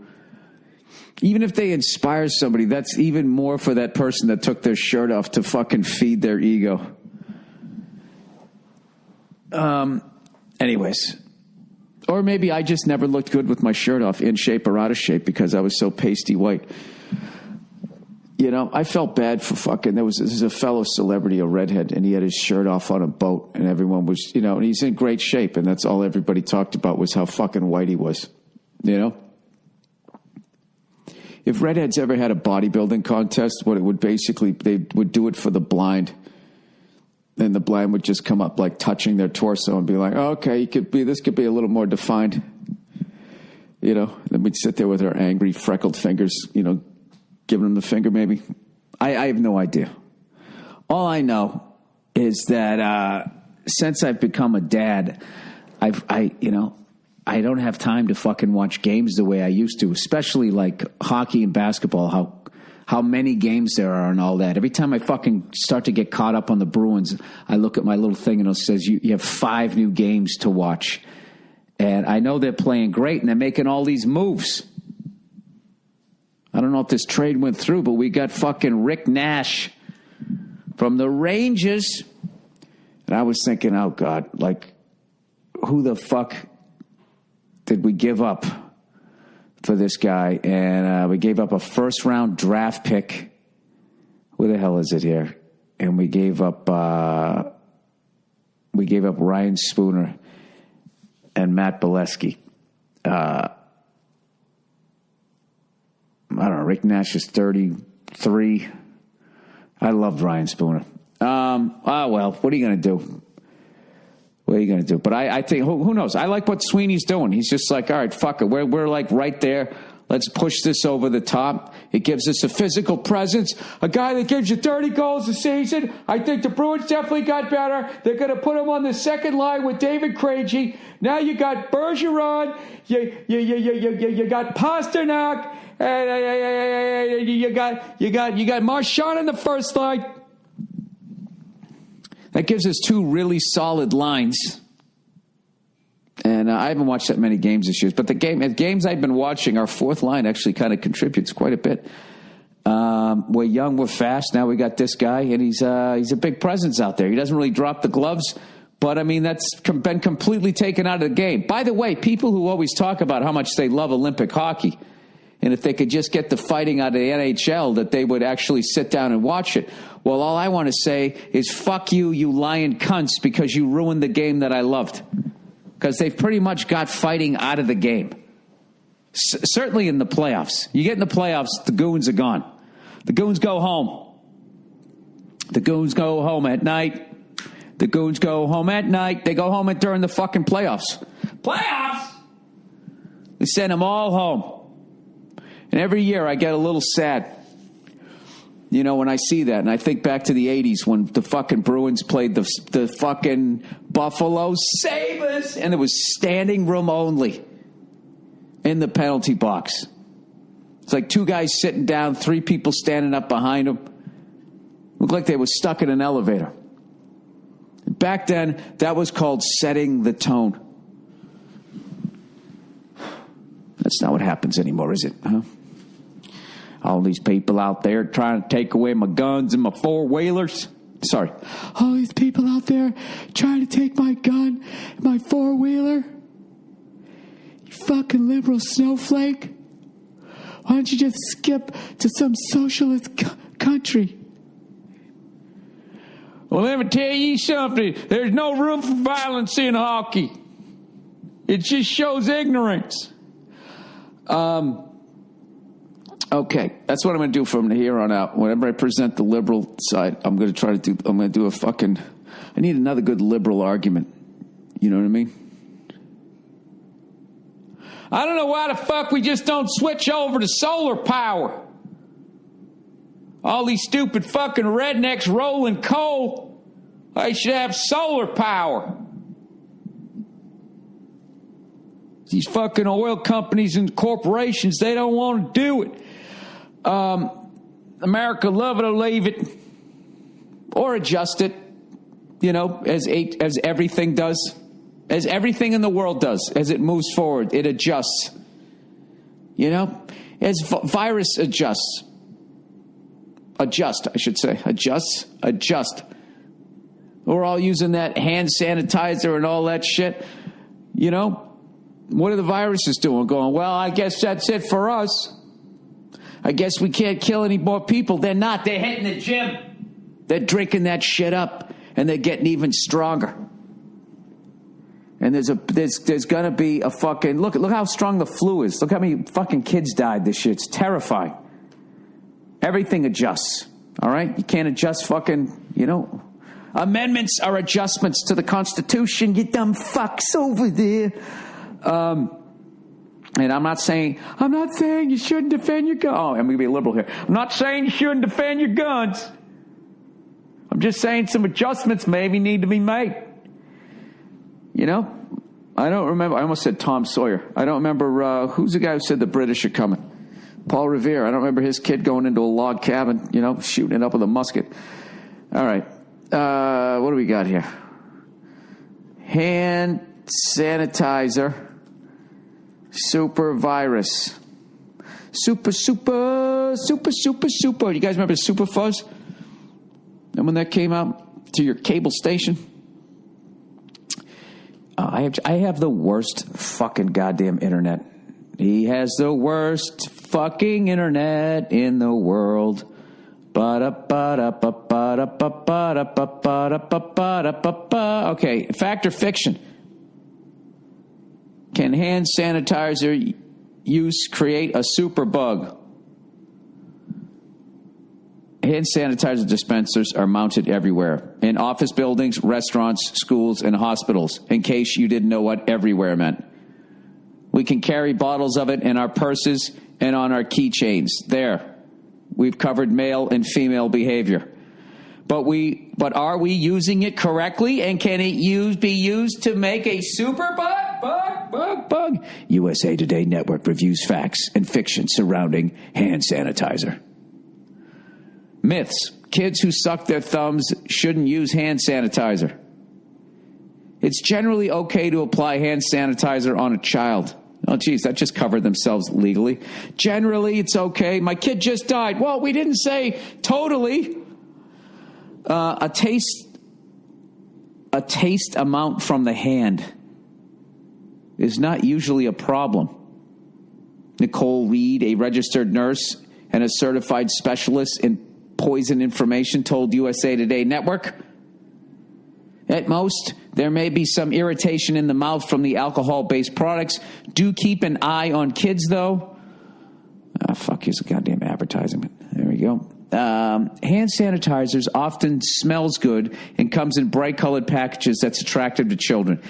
Even if they inspire somebody, that's even more for that person that took their shirt off to fucking feed their ego. Anyways. Or maybe I just never looked good with my shirt off, in shape or out of shape, because I was so pasty white. I felt bad for fucking, there was a fellow celebrity, a redhead, and he had his shirt off on a boat, and everyone was, and he's in great shape, and that's all everybody talked about was how fucking white he was, If redheads ever had a bodybuilding contest, what it would basically, they would do it for the blind. And the blind would just come up like touching their torso and be like, oh, okay, this could be a little more defined. Then we'd sit there with our angry, freckled fingers, giving them the finger maybe. I have no idea. All I know is that since I've become a dad, I don't have time to fucking watch games the way I used to, especially like hockey and basketball, how many games there are and all that. Every time I fucking start to get caught up on the Bruins, I look at my little thing and it says, you have 5 new games to watch. And I know they're playing great and they're making all these moves. I don't know if this trade went through, but we got fucking Rick Nash from the Rangers. And I was thinking, oh God, like who the fuck did we give up for this guy? And we gave up a first-round draft pick. Where the hell is it here? And we gave up Ryan Spooner and Matt Bolesky. I don't know. Rick Nash is 33. I loved Ryan Spooner. Well, what are you going to do? What are you going to do? But I think, who knows? I like what Sweeney's doing. He's just like, all right, fuck it. We're like right there. Let's push this over the top. It gives us a physical presence. A guy that gives you 30 goals a season. I think the Bruins definitely got better. They're going to put him on the second line with David Krejci. Now you got Bergeron. You got Pasternak. You got Marchand in the first line. That gives us 2 really solid lines. And I haven't watched that many games this year. But the games I've been watching, our fourth line actually kind of contributes quite a bit. We're young, we're fast. Now we got this guy, and he's a big presence out there. He doesn't really drop the gloves, But, I mean, that's been completely taken out of the game. By the way, people who always talk about how much they love Olympic hockey, and if they could just get the fighting out of the NHL, that they would actually sit down and watch it. Well, all I want to say is fuck you, you lying cunts, because you ruined the game that I loved. Because they've pretty much got fighting out of the game. Certainly in the playoffs. You get in the playoffs, the goons are gone. The goons go home. The goons go home at night. The goons go home at night. They go home during the fucking playoffs. Playoffs? We send them all home. And every year I get a little sad, you know, when I see that. And I think back to the 80s when the fucking Bruins played the fucking Buffalo Sabres. And it was standing room only in the penalty box. It's like two guys sitting down, three people standing up behind them. Looked like they were stuck in an elevator. Back then, that was called setting the tone. That's not what happens anymore, is it? Huh? All these people out there trying to take away my guns and my four-wheelers. Sorry. All these people out there trying to take my gun and my four-wheeler. You fucking liberal snowflake. Why don't you just skip to some socialist country? Well, let me tell you something. There's no room for violence in hockey. It just shows ignorance. Okay, that's what I'm going to do from here on out. Whenever I present the liberal side, I'm going to do a fucking, I need another good liberal argument. You know what I mean? I don't know why the fuck we just don't switch over to solar power. All these stupid fucking rednecks rolling coal. They should have solar power. These fucking oil companies and corporations, they don't want to do it. America, love it or leave it. Or adjust it. You know, as everything does. As everything in the world does. As it moves forward, it adjusts. You know? As virus adjusts. Adjust, I should say. Adjust. We're all using that hand sanitizer and all that shit. You know? What are the viruses doing? Going, well, I guess that's it for us. I guess we can't kill any more people. They're not. They're hitting the gym. They're drinking that shit up. And they're getting even stronger. And there's going to be a fucking... Look how strong the flu is. Look how many fucking kids died this year. It's terrifying. Everything adjusts, all right? You can't adjust fucking, you know. Amendments are adjustments to the Constitution, you dumb fucks over there. And I'm not saying you shouldn't defend your guns. Oh, I'm going to be a liberal here. I'm not saying you shouldn't defend your guns. I'm just saying some adjustments maybe need to be made. You know? I don't remember. I almost said Tom Sawyer. I don't remember who's the guy who said the British are coming. Paul Revere. I don't remember his kid going into a log cabin, you know, shooting it up with a musket. All right. What do we got here? Hand sanitizer. Super virus. Super. You guys remember Super Fuzz? And when that came out to your cable station? I have the worst fucking goddamn internet. He has the worst fucking internet in the world. Okay, fact or fiction? Can hand sanitizer use create a super bug? Hand sanitizer dispensers are mounted everywhere. In office buildings, restaurants, schools, and hospitals. In case you didn't know what everywhere meant. We can carry bottles of it in our purses and on our keychains. There. We've covered male and female behavior. But are we using it correctly? And can it be used to make a super bug? USA Today Network reviews facts and fiction surrounding hand sanitizer. Myths. Kids who suck their thumbs shouldn't use hand sanitizer. It's generally okay to apply hand sanitizer on a child. Oh, geez, that just covered themselves legally. Generally, it's okay. My kid just died. Well, we didn't say totally. A taste a taste amount from the hand is not usually a problem. Nicole Reed, a registered nurse and a certified specialist in poison information, told USA Today Network. At most, there may be some irritation in the mouth from the alcohol-based products. Do keep an eye on kids, though. Fuck, here's a goddamn advertisement. There we go. Hand sanitizers often smells good and comes in bright-colored packages that's attractive to children.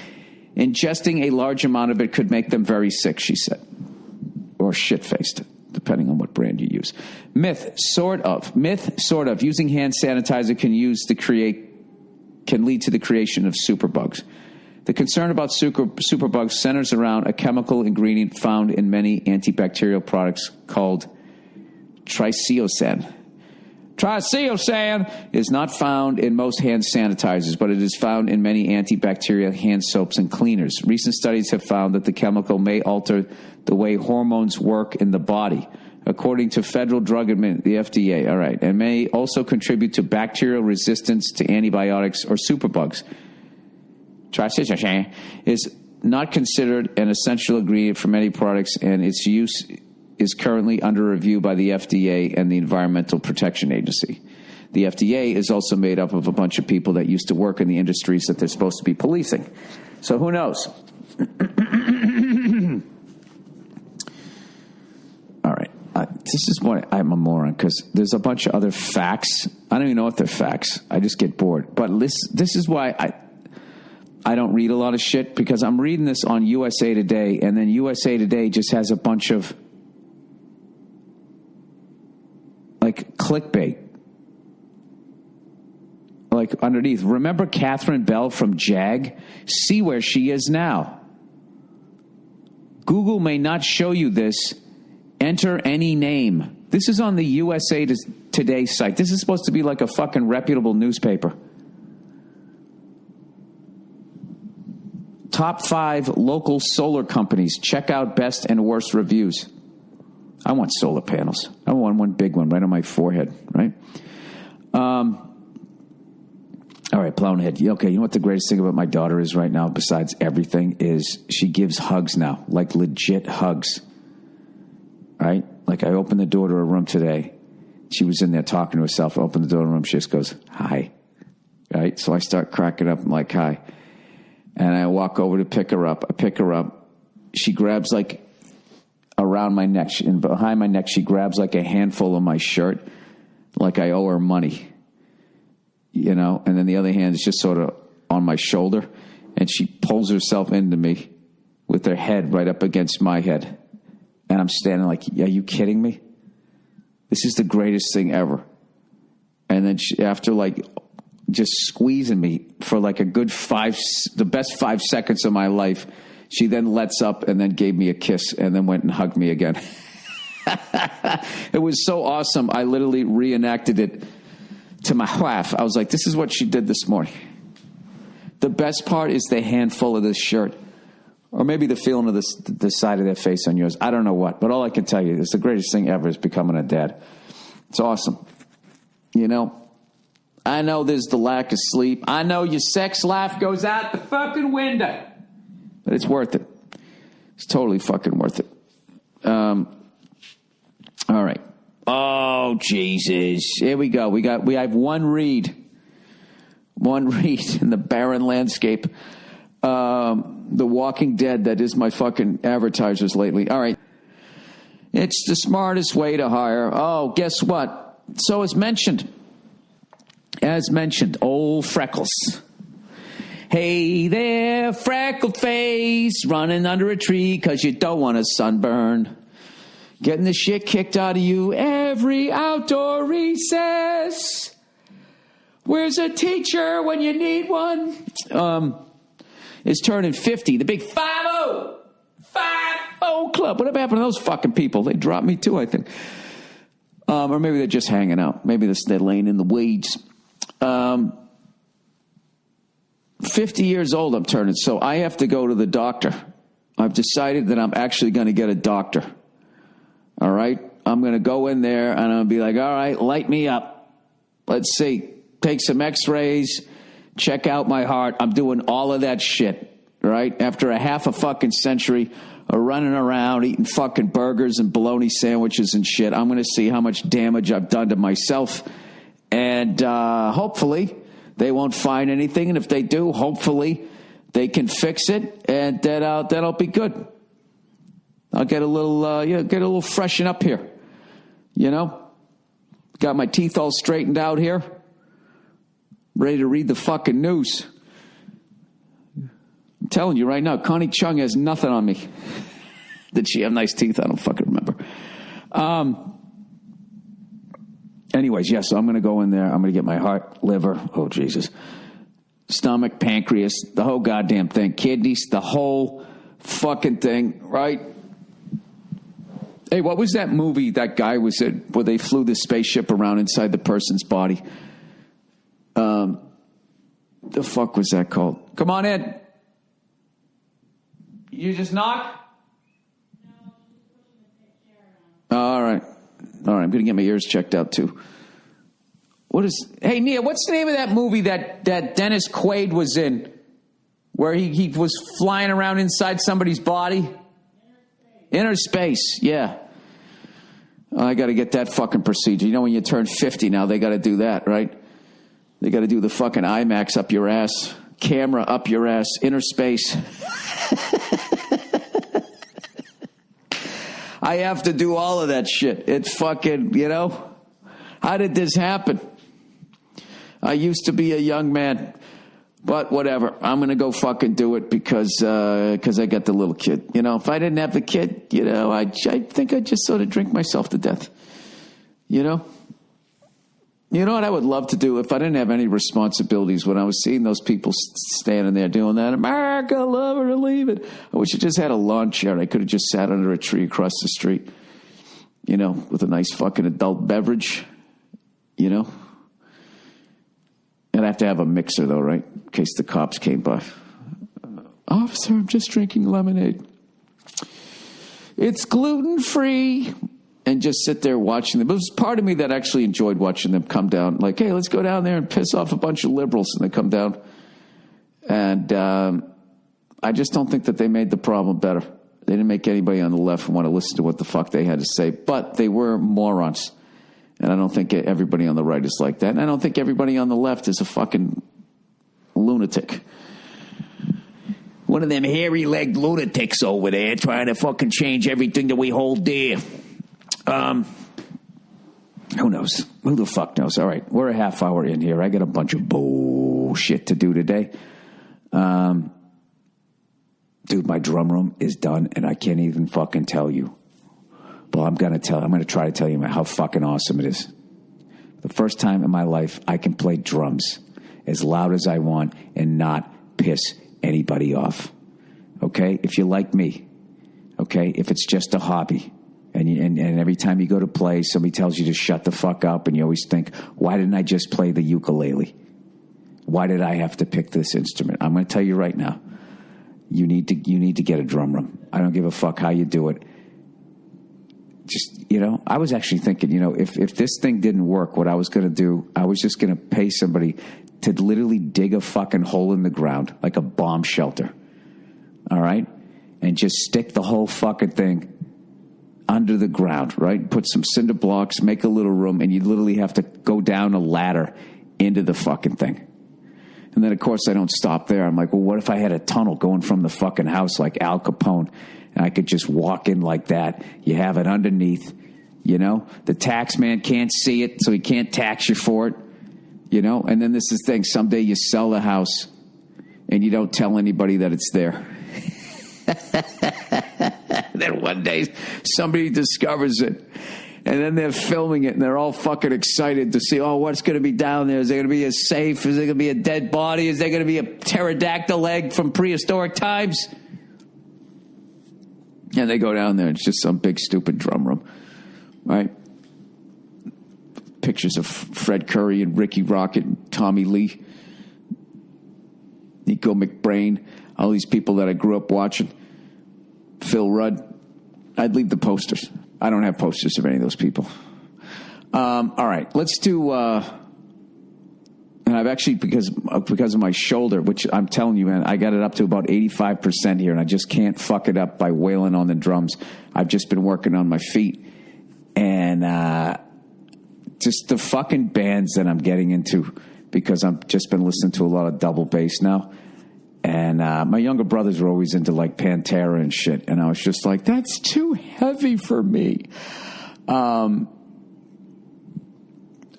Ingesting a large amount of it could make them very sick, she said. Or shit-faced, depending on what brand you use. Myth, sort of. Using hand sanitizer can lead to the creation of superbugs. The concern about superbugs centers around a chemical ingredient found in many antibacterial products called triclosan. Triclosan is not found in most hand sanitizers, but it is found in many antibacterial hand soaps and cleaners. Recent studies have found that the chemical may alter the way hormones work in the body, according to Federal Drug Administration, the FDA, all right, and may also contribute to bacterial resistance to antibiotics or superbugs. Triclosan is not considered an essential ingredient for many products, and its use is currently under review by the FDA and the Environmental Protection Agency. The FDA is also made up of a bunch of people that used to work in the industries that they're supposed to be policing. So who knows? All right. This is why I'm a moron, because there's a bunch of other facts. I don't even know if they're facts. I just get bored. But this is why I don't read a lot of shit, because I'm reading this on USA Today, and then USA Today just has a bunch of like clickbait. Like underneath, remember Catherine Bell from JAG? See where she is now. Google may not show you this. Enter any name. This is on the USA Today site. This is supposed to be like a fucking reputable newspaper. Top 5 local solar companies. Check out best and worst reviews. I want solar panels. I want one big one right on my forehead, right? All right, Plowhead. Okay, you know what the greatest thing about my daughter is right now, besides everything, is she gives hugs now, like legit hugs, right? Like I opened the door to her room today. She was in there talking to herself. I opened the door to her room. She just goes, hi, right? So I start cracking up. I'm like, hi. And I walk over to pick her up. I pick her up. She grabs like around my neck, and behind my neck, she grabs like a handful of my shirt, like I owe her money, you know, and then the other hand is just sort of on my shoulder, and she pulls herself into me with her head right up against my head, and I'm standing like, are you kidding me? This is the greatest thing ever. And then she, after like just squeezing me for like a good the best 5 seconds of my life, she then lets up and then gave me a kiss and then went and hugged me again. It was so awesome. I literally reenacted it to my wife. I was like, this is what she did this morning. The best part is the handful of this shirt. Or maybe the feeling of the side of their face on yours. I don't know what. But all I can tell you is the greatest thing ever is becoming a dad. It's awesome. You know? I know there's the lack of sleep. I know your sex life goes out the fucking window. But it's worth it. It's totally fucking worth it. All right. Oh, Jesus. Here we go. We have one read. One read in the barren landscape. The Walking Dead that is my fucking advertisers lately. All right. It's the smartest way to hire. Oh, guess what? So as mentioned, old Freckles. Hey there, freckled face, running under a tree because you don't want a sunburn. Getting the shit kicked out of you every outdoor recess. Where's a teacher when you need one? Is turning 50, the big 5-0 club. Whatever happened to those fucking people? They dropped me too, I think. Or maybe they're just hanging out. Maybe they're laying in the weeds. 50 years old I'm turning, so I have to go to the doctor. I've decided that I'm actually going to get a doctor. All right? I'm going to go in there, and I'm going to be like, all right, light me up. Let's see. Take some x-rays, Check out my heart. I'm doing all of that shit, right? After a half a fucking century of running around, eating fucking burgers and bologna sandwiches and shit, I'm going to see how much damage I've done to myself. And hopefully they won't find anything. And if they do, hopefully they can fix it. And that'll be good. I'll get a little freshen up here. Got my teeth all straightened out here. Ready to read the fucking news. I'm telling you right now, Connie Chung has nothing on me. Did she have nice teeth? I don't fucking remember. Anyways, yes, so I'm going to go in there. I'm going to get my heart, liver, oh, Jesus, stomach, pancreas, the whole goddamn thing, kidneys, the whole fucking thing, right? Hey, what was that movie that guy was in where they flew the spaceship around inside the person's body? The fuck was that called? Come on in. You just knock? All right. I'm going to get my ears checked out, too. Hey, Nia, what's the name of that movie that Dennis Quaid was in? Where he was flying around inside somebody's body? Inner Space, yeah. I got to get that fucking procedure. You know, when you turn 50 now, they got to do that, right? They got to do the fucking IMAX up your ass, camera up your ass, inner space. I have to do all of that shit. It's fucking, how did this happen? I used to be a young man, but whatever. I'm going to go fucking do it because I got the little kid. If I didn't have the kid, I think I'd just sort of drink myself to death. You know what I would love to do if I didn't have any responsibilities when I was seeing those people standing there doing that? America, love it or leave it. I wish I just had a lawn chair. I could have just sat under a tree across the street, with a nice fucking adult beverage, I'd have to have a mixer, though, right? In case the cops came by. Officer, I'm just drinking lemonade. It's gluten-free. And just sit there watching them. It was part of me that actually enjoyed watching them come down. Like, hey, let's go down there and piss off a bunch of liberals. And they come down. And I just don't think that they made the problem better. They didn't make anybody on the left want to listen to what the fuck they had to say. But they were morons. And I don't think everybody on the right is like that. And I don't think everybody on the left is a fucking lunatic. One of them hairy-legged lunatics over there trying to fucking change everything that we hold dear. Who knows? Who the fuck knows? All right, we're a half hour in here. I got a bunch of bullshit to do today. Dude, my drum room is done, and I can't even fucking tell you. Well, I'm going to try to tell you how fucking awesome it is. The first time in my life I can play drums as loud as I want and not piss anybody off. Okay? If you like me. Okay? If it's just a hobby. And every time you go to play, somebody tells you to shut the fuck up, and you always think, why didn't I just play the ukulele? Why did I have to pick this instrument? I'm going to tell you right now, you need to get a drum room. I don't give a fuck how you do it. Just, I was actually thinking, if this thing didn't work, what I was going to do, I was just going to pay somebody to literally dig a fucking hole in the ground, like a bomb shelter. All right? And just stick the whole fucking thing under the ground, right? Put some cinder blocks, make a little room, and you literally have to go down a ladder into the fucking thing. And then, of course, I don't stop there. I'm like, well, what if I had a tunnel going from the fucking house like Al Capone, and I could just walk in like that? You have it underneath, The tax man can't see it, so he can't tax you for it, And then this is the thing. Someday you sell the house, and you don't tell anybody that it's there. Then one day somebody discovers it, and then they're filming it, and they're all fucking excited to see, what's going to be down there? Is there going to be a safe? Is there going to be a dead body? Is there going to be a pterodactyl egg from prehistoric times? And they go down there, and it's just some big stupid drum room, right? Pictures of Fred Curry and Ricky Rocket and Tommy Lee, Nico McBrain, all these people that I grew up watching. Phil Rudd. I'd leave the posters. I don't have posters of any of those people. All right, let's do... And I've actually, because of my shoulder, which I'm telling you, man, I got it up to about 85% here, and I just can't fuck it up by wailing on the drums. I've just been working on my feet. And just the fucking bands that I'm getting into, because I've just been listening to a lot of double bass now. And my younger brothers were always into like Pantera and shit. And I was just like, that's too heavy for me.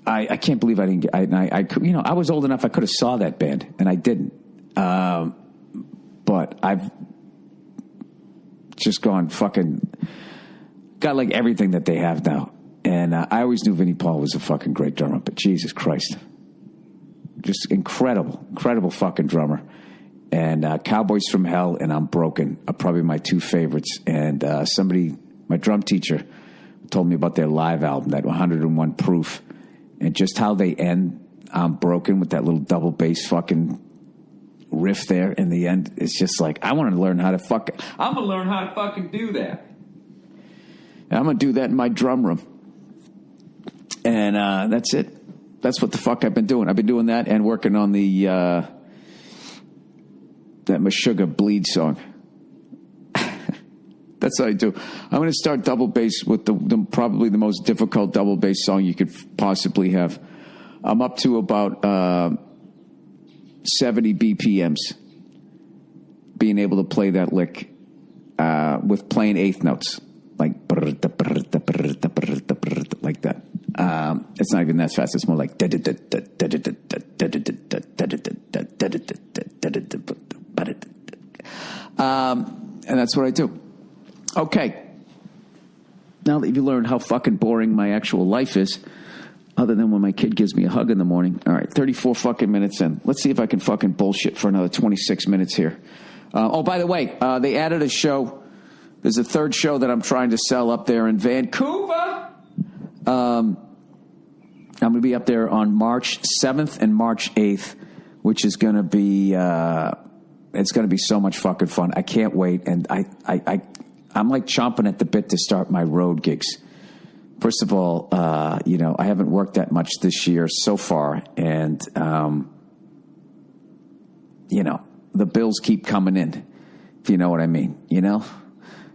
I can't believe I didn't get, I was old enough I could have saw that band, and I didn't. But I've just gone got like everything that they have now. And I always knew Vinnie Paul was a fucking great drummer, but Jesus Christ. Just incredible fucking drummer. And Cowboys from Hell and I'm Broken are probably my two favorites. And my drum teacher told me about their live album, that 101 Proof. And just how they end I'm Broken with that little double bass fucking riff there in the end. It's just like, I'm going to learn how to fucking do that. And I'm going to do that in my drum room. And that's it. That's what the fuck I've been doing. I've been doing that and working on the that Meshuggah Bleed song. That's what I do. I'm going to start double bass with the probably the most difficult double bass song you could possibly have. I'm up to about 70 BPMs, being able to play that lick with plain eighth notes, like that. It's not even that fast. It's more like and that's what I do. Okay. Now that you learned how fucking boring my actual life is, other than when my kid gives me a hug in the morning. All right, 34 fucking minutes in. Let's see if I can fucking bullshit for another 26 minutes here. By the way, they added a show. There's a third show that I'm trying to sell up there in Vancouver. I'm going to be up there on March 7th and March 8th, which is going to be, it's going to be so much fucking fun. I can't wait. And I'm like chomping at the bit to start my road gigs. First of all, I haven't worked that much this year so far. And, the bills keep coming in, if you know what I mean,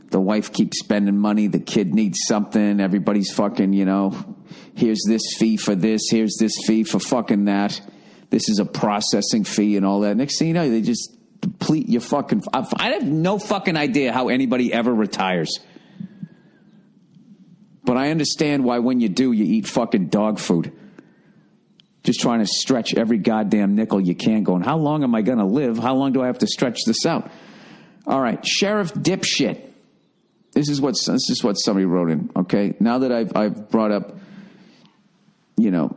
The wife keeps spending money. The kid needs something. Everybody's fucking, here's this fee for this. Here's this fee for fucking that. This is a processing fee and all that. Next thing you know, they just deplete your fucking... I have no fucking idea how anybody ever retires. But I understand why when you do, you eat fucking dog food. Just trying to stretch every goddamn nickel you can, going, how long am I going to live? How long do I have to stretch this out? All right, Sheriff Dipshit. This is what somebody wrote in, okay? Now that I've brought up,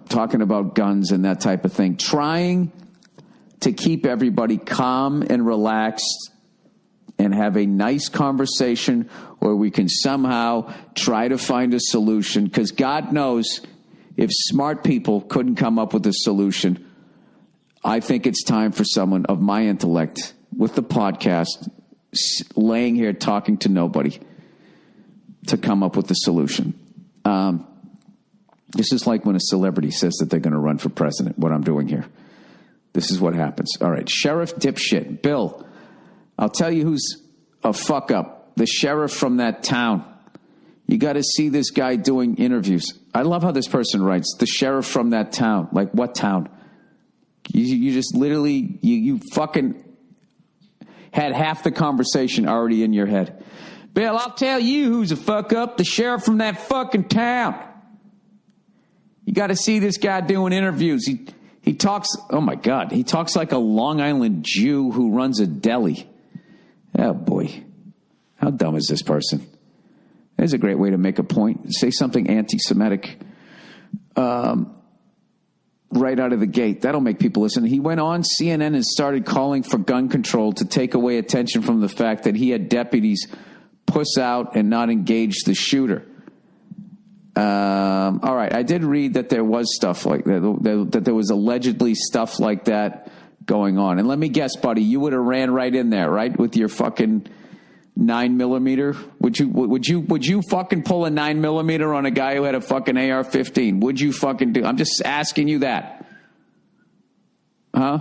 talking about guns and that type of thing, trying to keep everybody calm and relaxed and have a nice conversation where we can somehow try to find a solution, because God knows if smart people couldn't come up with a solution, I think it's time for someone of my intellect with the podcast laying here talking to nobody to come up with the solution. This is like when a celebrity says that they're going to run for president, what I'm doing here. This is what happens. All right, Sheriff Dipshit. Bill, I'll tell you who's a fuck up. The sheriff from that town. You got to see this guy doing interviews. I love how this person writes, the sheriff from that town. Like, what town? You just literally, you fucking had half the conversation already in your head. Bill, I'll tell you who's a fuck up. The sheriff from that fucking town. You got to see this guy doing interviews. He talks, oh my God, he talks like a Long Island Jew who runs a deli. Oh boy. How dumb is this person? There's a great way to make a point. Say something anti-Semitic right out of the gate. That'll make people listen. He went on CNN and started calling for gun control to take away attention from the fact that he had deputies puss out and not engage the shooter. All right, I did read that there was stuff like that, that there was allegedly stuff like that going on. And let me guess, buddy, you would have ran right in there, right, with your fucking 9mm? Would you fucking pull a 9mm on a guy who had a fucking AR-15? Would you fucking do? I'm just asking you that. Huh?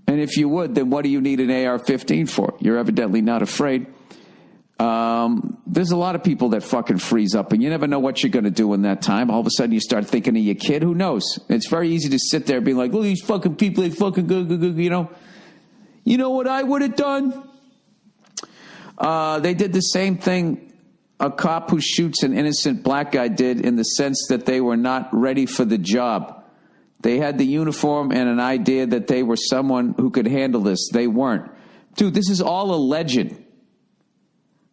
And if you would, then what do you need an AR-15 for? You're evidently not afraid. There's a lot of people that fucking freeze up, and you never know what you're going to do in that time. All of a sudden, you start thinking of your kid. Who knows? It's very easy to sit there and be like, look, these fucking people, they fucking go, you know. You know what I would have done? They did the same thing a cop who shoots an innocent black guy did, in the sense that they were not ready for the job. They had the uniform and an idea that they were someone who could handle this. They weren't. Dude, this is all a legend.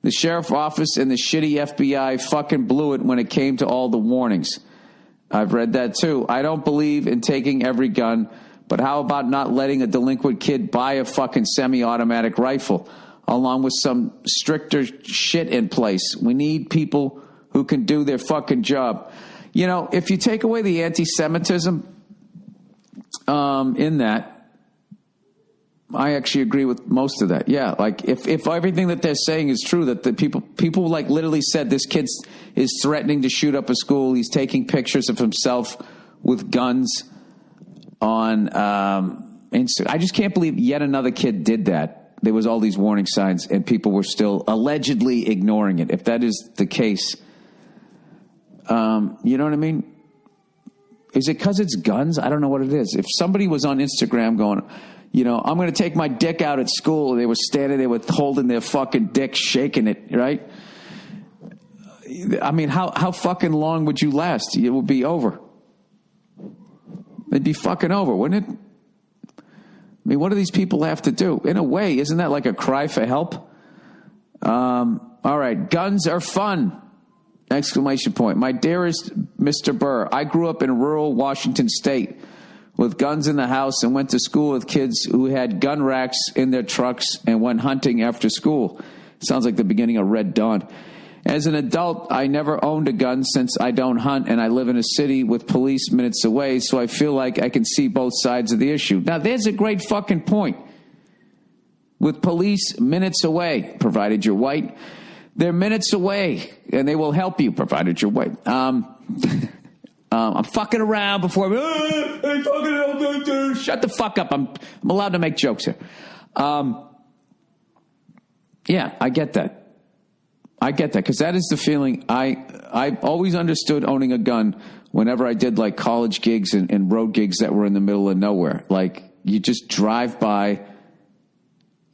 The sheriff's office and the shitty FBI fucking blew it when it came to all the warnings. I've read that too. I don't believe in taking every gun, but how about not letting a delinquent kid buy a fucking semi-automatic rifle, along with some stricter shit in place? We need people who can do their fucking job. You know, if you take away the anti-Semitism in that, I actually agree with most of that. Yeah, like if everything that they're saying is true, that the people like literally said this kid is threatening to shoot up a school, he's taking pictures of himself with guns on Instagram. I just can't believe yet another kid did that. There was all these warning signs, and people were still allegedly ignoring it. If that is the case, you know what I mean? Is it because it's guns? I don't know what it is. If somebody was on Instagram going, you know, I'm going to take my dick out at school, and they were standing there with holding their fucking dick, shaking it, right? I mean, how fucking long would you last? It would be over. It'd be fucking over, wouldn't it? I mean, what do these people have to do? In a way, isn't that like a cry for help? All right, guns are fun! Exclamation point. My dearest Mr. Burr, I grew up in rural Washington State with guns in the house and went to school with kids who had gun racks in their trucks and went hunting after school. Sounds like the beginning of Red Dawn. As an adult, I never owned a gun since I don't hunt, and I live in a city with police minutes away, so I feel like I can see both sides of the issue. Now, there's a great fucking point. With police minutes away, provided you're white, they're minutes away, and they will help you, provided you're white. I'm fucking around before. Shut the fuck up. I'm allowed to make jokes here. Yeah, I get that. Because that is the feeling. I always understood owning a gun whenever I did like college gigs and road gigs that were in the middle of nowhere. Like you just drive by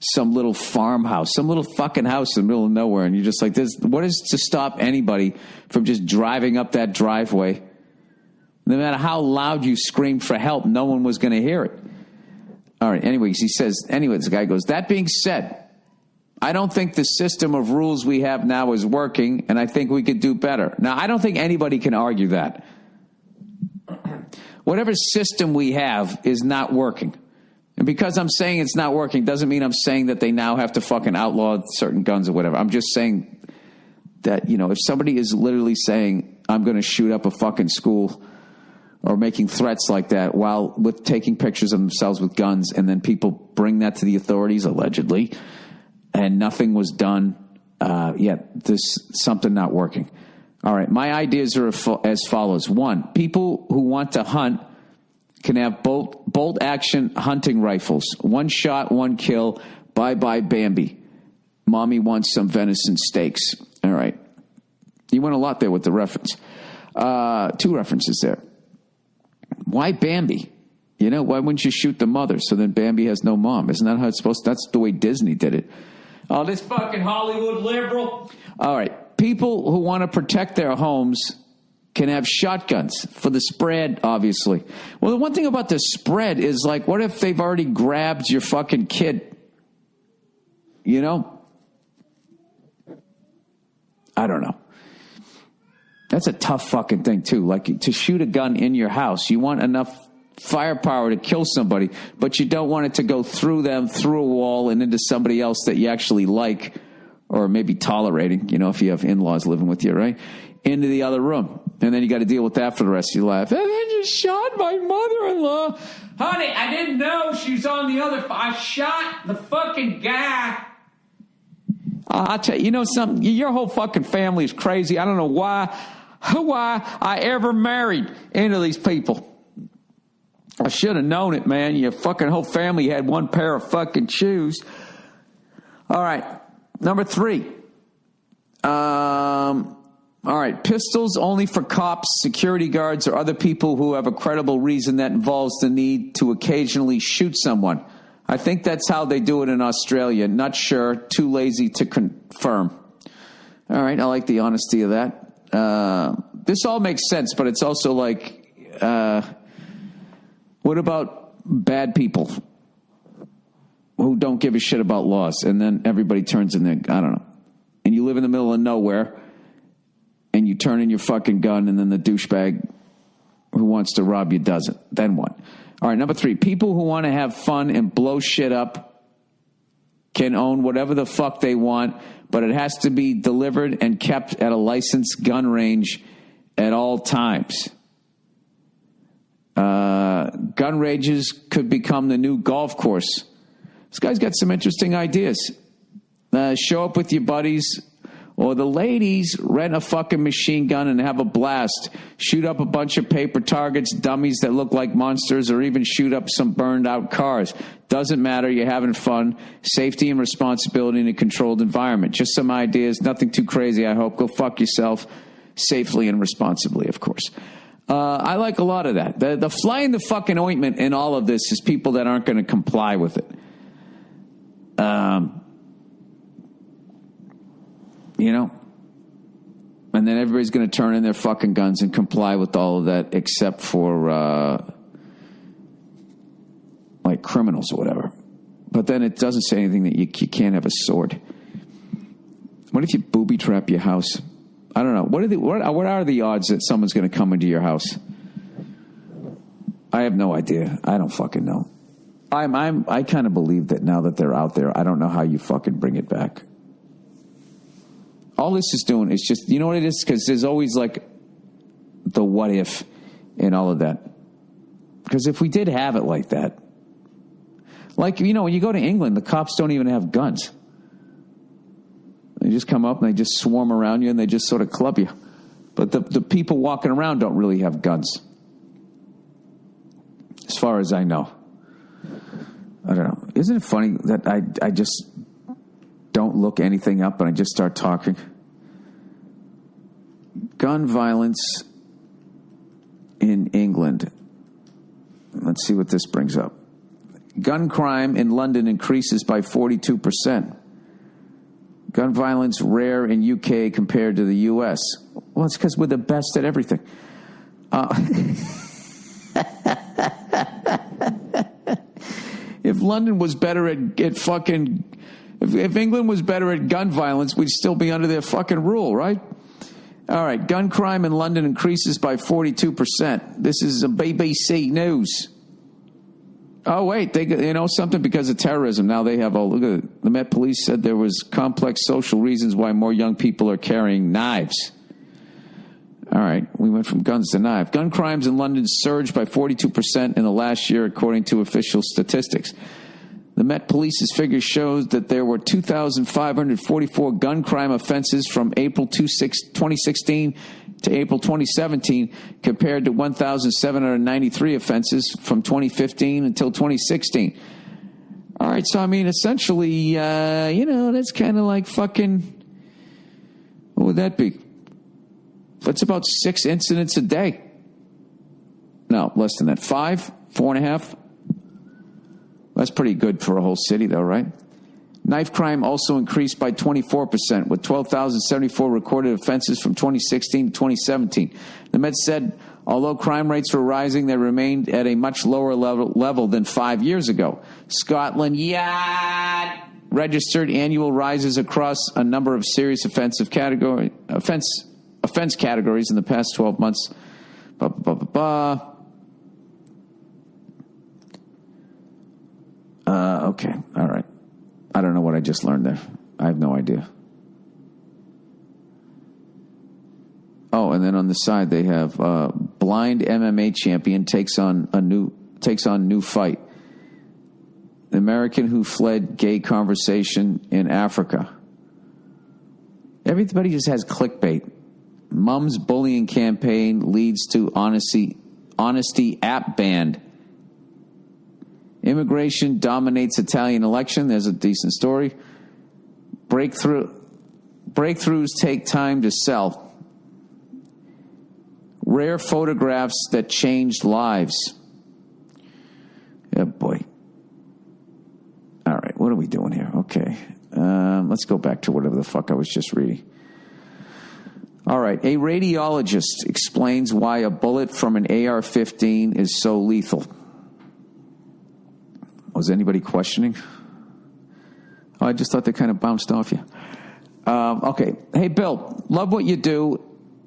some little farmhouse, some little fucking house in the middle of nowhere, and you're just like, what is to stop anybody from just driving up that driveway? No matter how loud you screamed for help, no one was going to hear it. All right, anyways, the guy goes, that being said, I don't think the system of rules we have now is working, and I think we could do better. Now, I don't think anybody can argue that. Whatever system we have is not working. And because I'm saying it's not working doesn't mean I'm saying that they now have to fucking outlaw certain guns or whatever. I'm just saying that, you know, if somebody is literally saying, I'm going to shoot up a fucking school or making threats like that while with taking pictures of themselves with guns, and then people bring that to the authorities, allegedly, and nothing was done, there's something not working. All right, my ideas are as follows. 1, people who want to hunt can have bolt action hunting rifles. 1 shot, 1 kill. Bye-bye Bambi. Mommy wants some venison steaks. All right. You went a lot there with the reference. 2 references there. Why Bambi? You know, why wouldn't you shoot the mother so then Bambi has no mom? Isn't that how it's supposed to? That's the way Disney did it. Oh, this fucking Hollywood liberal. All right. People who want to protect their homes can have shotguns for the spread, obviously. Well, the one thing about the spread is, like, what if they've already grabbed your fucking kid? You know? I don't know. That's a tough fucking thing, too. Like, to shoot a gun in your house, you want enough firepower to kill somebody, but you don't want it to go through them, through a wall, and into somebody else that you actually like, or maybe tolerating, you know, if you have in-laws living with you, right? Into the other room. And then you got to deal with that for the rest of your life. And then you shot my mother-in-law. Honey, I didn't know she was on the other. I shot the fucking guy. I'll tell you, you know something? Your whole fucking family is crazy. I don't know why I ever married into these people. I should have known it, man. Your fucking whole family had one pair of fucking shoes. All right. Number 3. All right. Pistols only for cops, security guards, or other people who have a credible reason that involves the need to occasionally shoot someone. I think that's how they do it in Australia. Not sure. Too lazy to confirm. All right. I like the honesty of that. This all makes sense, but it's also like, what about bad people who don't give a shit about laws? And then everybody turns in their, I don't know. And you live in the middle of nowhere and you turn in your fucking gun and then the douchebag who wants to rob you doesn't. Then what? All right, number 3. People who want to have fun and blow shit up can own whatever the fuck they want, but it has to be delivered and kept at a licensed gun range at all times. Gun ranges could become the new golf course. This guy's got some interesting ideas. Show up with your buddies or the ladies, rent a fucking machine gun and have a blast. Shoot up a bunch of paper targets, dummies that look like monsters, or even shoot up some burned out cars. Doesn't matter. You're having fun. Safety and responsibility in a controlled environment. Just some ideas. Nothing too crazy, I hope. Go fuck yourself safely and responsibly, of course. I like a lot of that. The fly in the fucking ointment in all of this is people that aren't going to comply with it. You know? And then everybody's going to turn in their fucking guns and comply with all of that except for, like criminals or whatever. But then it doesn't say anything that you can't have a sword. What if you booby trap your house? I don't know. What are the odds that someone's going to come into your house? I have no idea. I don't fucking know. I kind of believe that now that they're out there, I don't know how you fucking bring it back. All this is doing is just, you know what it is? Because there's always like the what if and all of that. Because if we did have it like that, like, you know, when you go to England, the cops don't even have guns. They just come up and they just swarm around you and they just sort of club you. But the people walking around don't really have guns. As far as I know. I don't know. Isn't it funny that I just don't look anything up and I just start talking? Gun violence in England. Let's see what this brings up. Gun crime in London increases by 42%. Gun violence rare in UK compared to the US. Well, it's because we're the best at everything. If London was better at fucking... If England was better at gun violence, we'd still be under their fucking rule, right? All right, gun crime in London increases by 42%. This is a BBC News. Oh, wait, they know something because of terrorism. Now they have look at it. The Met Police said there was complex social reasons why more young people are carrying knives. All right, we went from guns to knives. Gun crimes in London surged by 42% in the last year, according to official statistics. The Met Police's figures shows that there were 2,544 gun crime offenses from April 2016 to April 2017, compared to 1,793 offenses from 2015 until 2016. All right, so I mean, essentially, that's kind of like fucking, what would that be? That's about 6 incidents a day. No, less than that. 5, 4.5. That's pretty good for a whole city, though, right? Knife crime also increased by 24%, with 12,074 recorded offenses from 2016 to 2017. The Met said, although crime rates were rising, they remained at a much lower level than 5 years ago. Scotland, registered annual rises across a number of serious offense categories in the past 12 months. Okay, all right. I don't know what I just learned there. I have no idea. Oh, and then on the side they have blind MMA champion takes on new fight. The American who fled gay conversation in Africa. Everybody just has clickbait. Mum's bullying campaign leads to honesty app banned Immigration dominates Italian election. There's a decent story. Breakthroughs take time to sell. Rare photographs that changed lives. Oh, boy. All right, what are we doing here? Okay. Let's go back to whatever the fuck I was just reading. All right. A radiologist explains why a bullet from an AR-15 is so lethal. Was anybody questioning? Oh, I just thought they kind of bounced off you. Okay. Hey, Bill, love what you do,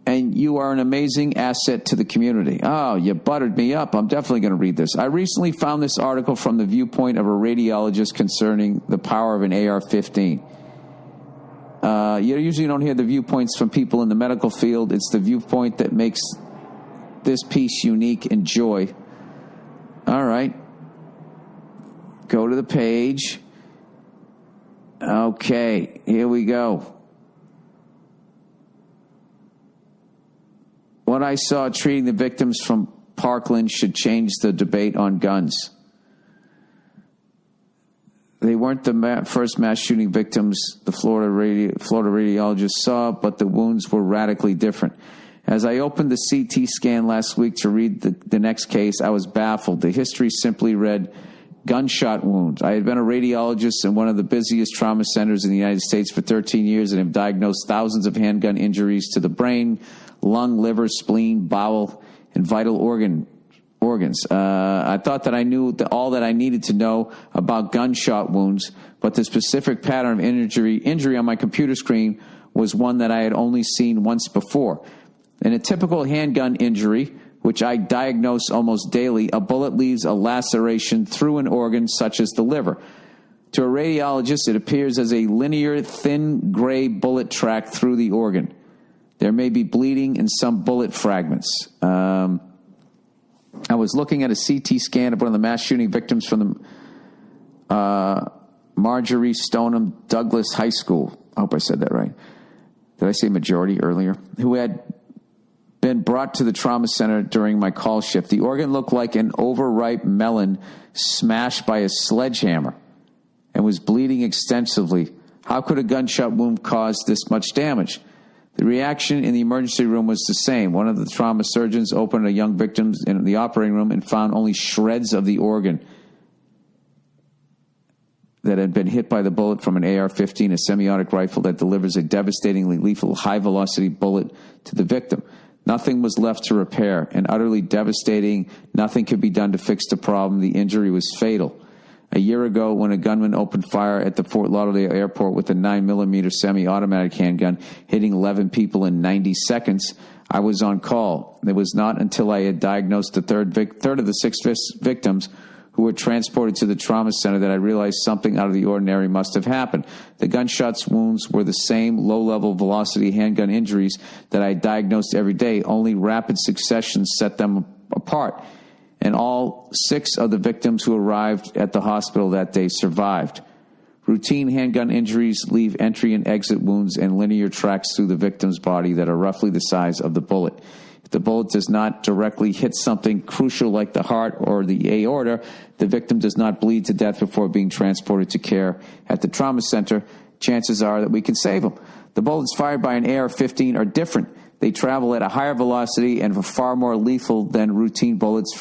and you are an amazing asset to the community. Oh, you buttered me up. I'm definitely going to read this. I recently found this article from the viewpoint of a radiologist concerning the power of an AR-15. You usually don't hear the viewpoints from people in the medical field. It's the viewpoint that makes this piece unique. Enjoy. All right. Go to the page. Okay, here we go. What I saw treating the victims from Parkland should change the debate on guns. They weren't the first mass shooting victims the Florida radiologist saw, but the wounds were radically different. As I opened the CT scan last week to read the next case, I was baffled. The history simply read gunshot wounds. I had been a radiologist in one of the busiest trauma centers in the United States for 13 years and have diagnosed thousands of handgun injuries to the brain, lung, liver, spleen, bowel, and vital organs. I thought that I knew all that I needed to know about gunshot wounds, but the specific pattern of injury on my computer screen was one that I had only seen once before. In a typical handgun injury, which I diagnose almost daily, a bullet leaves a laceration through an organ such as the liver. To a radiologist, it appears as a linear, thin, gray bullet track through the organ. There may be bleeding in some bullet fragments. I was looking at a CT scan of one of the mass shooting victims from the Marjorie Stoneham Douglas High School. I hope I said that right. Did I say majority earlier? Who had been brought to the trauma center during my call shift. The organ looked like an overripe melon smashed by a sledgehammer and was bleeding extensively. How could a gunshot wound cause this much damage? The reaction in the emergency room was the same. One of the trauma surgeons opened a young victim in the operating room and found only shreds of the organ that had been hit by the bullet from an AR-15, a semi-automatic rifle that delivers a devastatingly lethal high-velocity bullet to the victim. Nothing was left to repair, and utterly devastating. Nothing could be done to fix the problem. The injury was fatal. A year ago, when a gunman opened fire at the Fort Lauderdale airport with a 9mm semi-automatic handgun, hitting 11 people in 90 seconds, I was on call. It was not until I had diagnosed the third of the 6 victims who were transported to the trauma center that I realized something out of the ordinary must have happened. The gunshots wounds were the same low-level velocity handgun injuries that I diagnosed every day. Only rapid succession set them apart. And all 6 of the victims who arrived at the hospital that day survived. Routine handgun injuries leave entry and exit wounds and linear tracks through the victim's body that are roughly the size of the bullet. If the bullet does not directly hit something crucial like the heart or the aorta, the victim does not bleed to death before being transported to care at the trauma center. Chances are that we can save them. The bullets fired by an AR-15 are different. They travel at a higher velocity and are far more lethal than routine bullets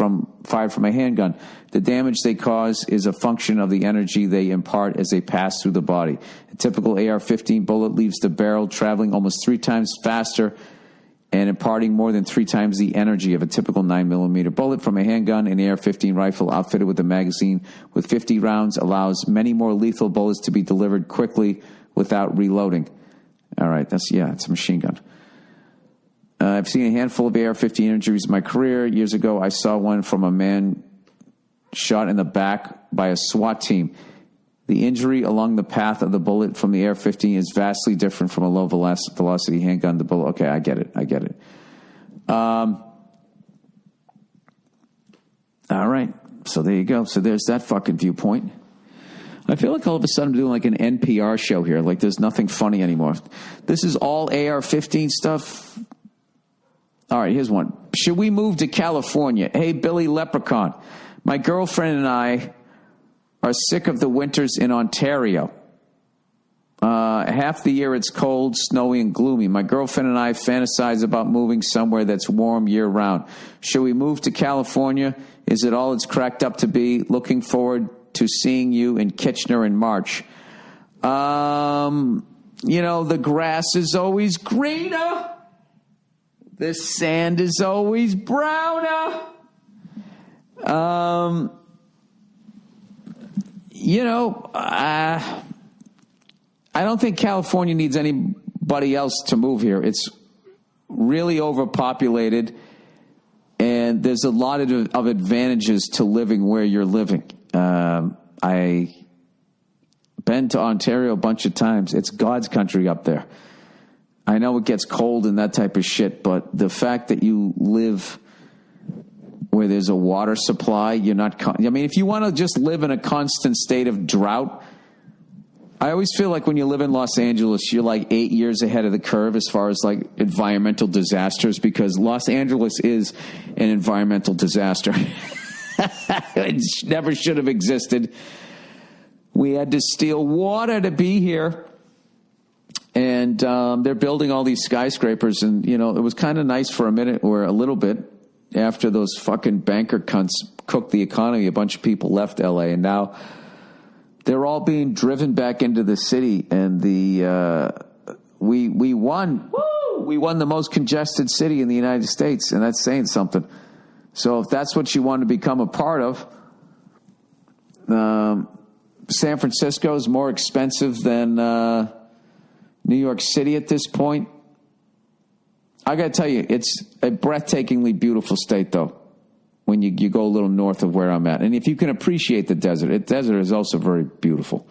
fired from a handgun. The damage they cause is a function of the energy they impart as they pass through the body. A typical AR-15 bullet leaves the barrel traveling almost 3 times faster and imparting more than 3 times the energy of a typical 9mm bullet from a handgun. An AR-15 rifle outfitted with a magazine with 50 rounds allows many more lethal bullets to be delivered quickly without reloading. All right, it's a machine gun. I've seen a handful of AR-15 injuries in my career. Years ago, I saw one from a man shot in the back by a SWAT team. The injury along the path of the bullet from the AR-15 is vastly different from a low velocity handgun. The bullet. Okay, I get it. All right. So there you go. So there's that fucking viewpoint. I feel like all of a sudden I'm doing like an NPR show here. Like there's nothing funny anymore. This is all AR-15 stuff. All right, here's one. Should we move to California? Hey, Billy Leprechaun. My girlfriend and I are sick of the winters in Ontario. Half the year it's cold, snowy, and gloomy. My girlfriend and I fantasize about moving somewhere that's warm year-round. Should we move to California? Is it all it's cracked up to be? Looking forward to seeing you in Kitchener in March. The grass is always greener. The sand is always browner. I don't think California needs anybody else to move here. It's really overpopulated, and there's a lot of advantages to living where you're living. I've been to Ontario a bunch of times. It's God's country up there. I know it gets cold and that type of shit, but the fact that you live where there's a water supply, you're not... if you want to just live in a constant state of drought... I always feel like when you live in Los Angeles, you're like 8 years ahead of the curve as far as like environmental disasters, because Los Angeles is an environmental disaster. It never should have existed. We had to steal water to be here. And they're building all these skyscrapers. And, it was kind of nice for a minute or a little bit after those fucking banker cunts cooked the economy. A bunch of people left L.A. and now... they're all being driven back into the city, and we won. Woo! We won the most congested city in the United States, and that's saying something. So if that's what you want to become a part of, San Francisco is more expensive than New York City at this point. I got to tell you, it's a breathtakingly beautiful state, though, when you go a little north of where I'm at. And if you can appreciate the desert is also very beautiful.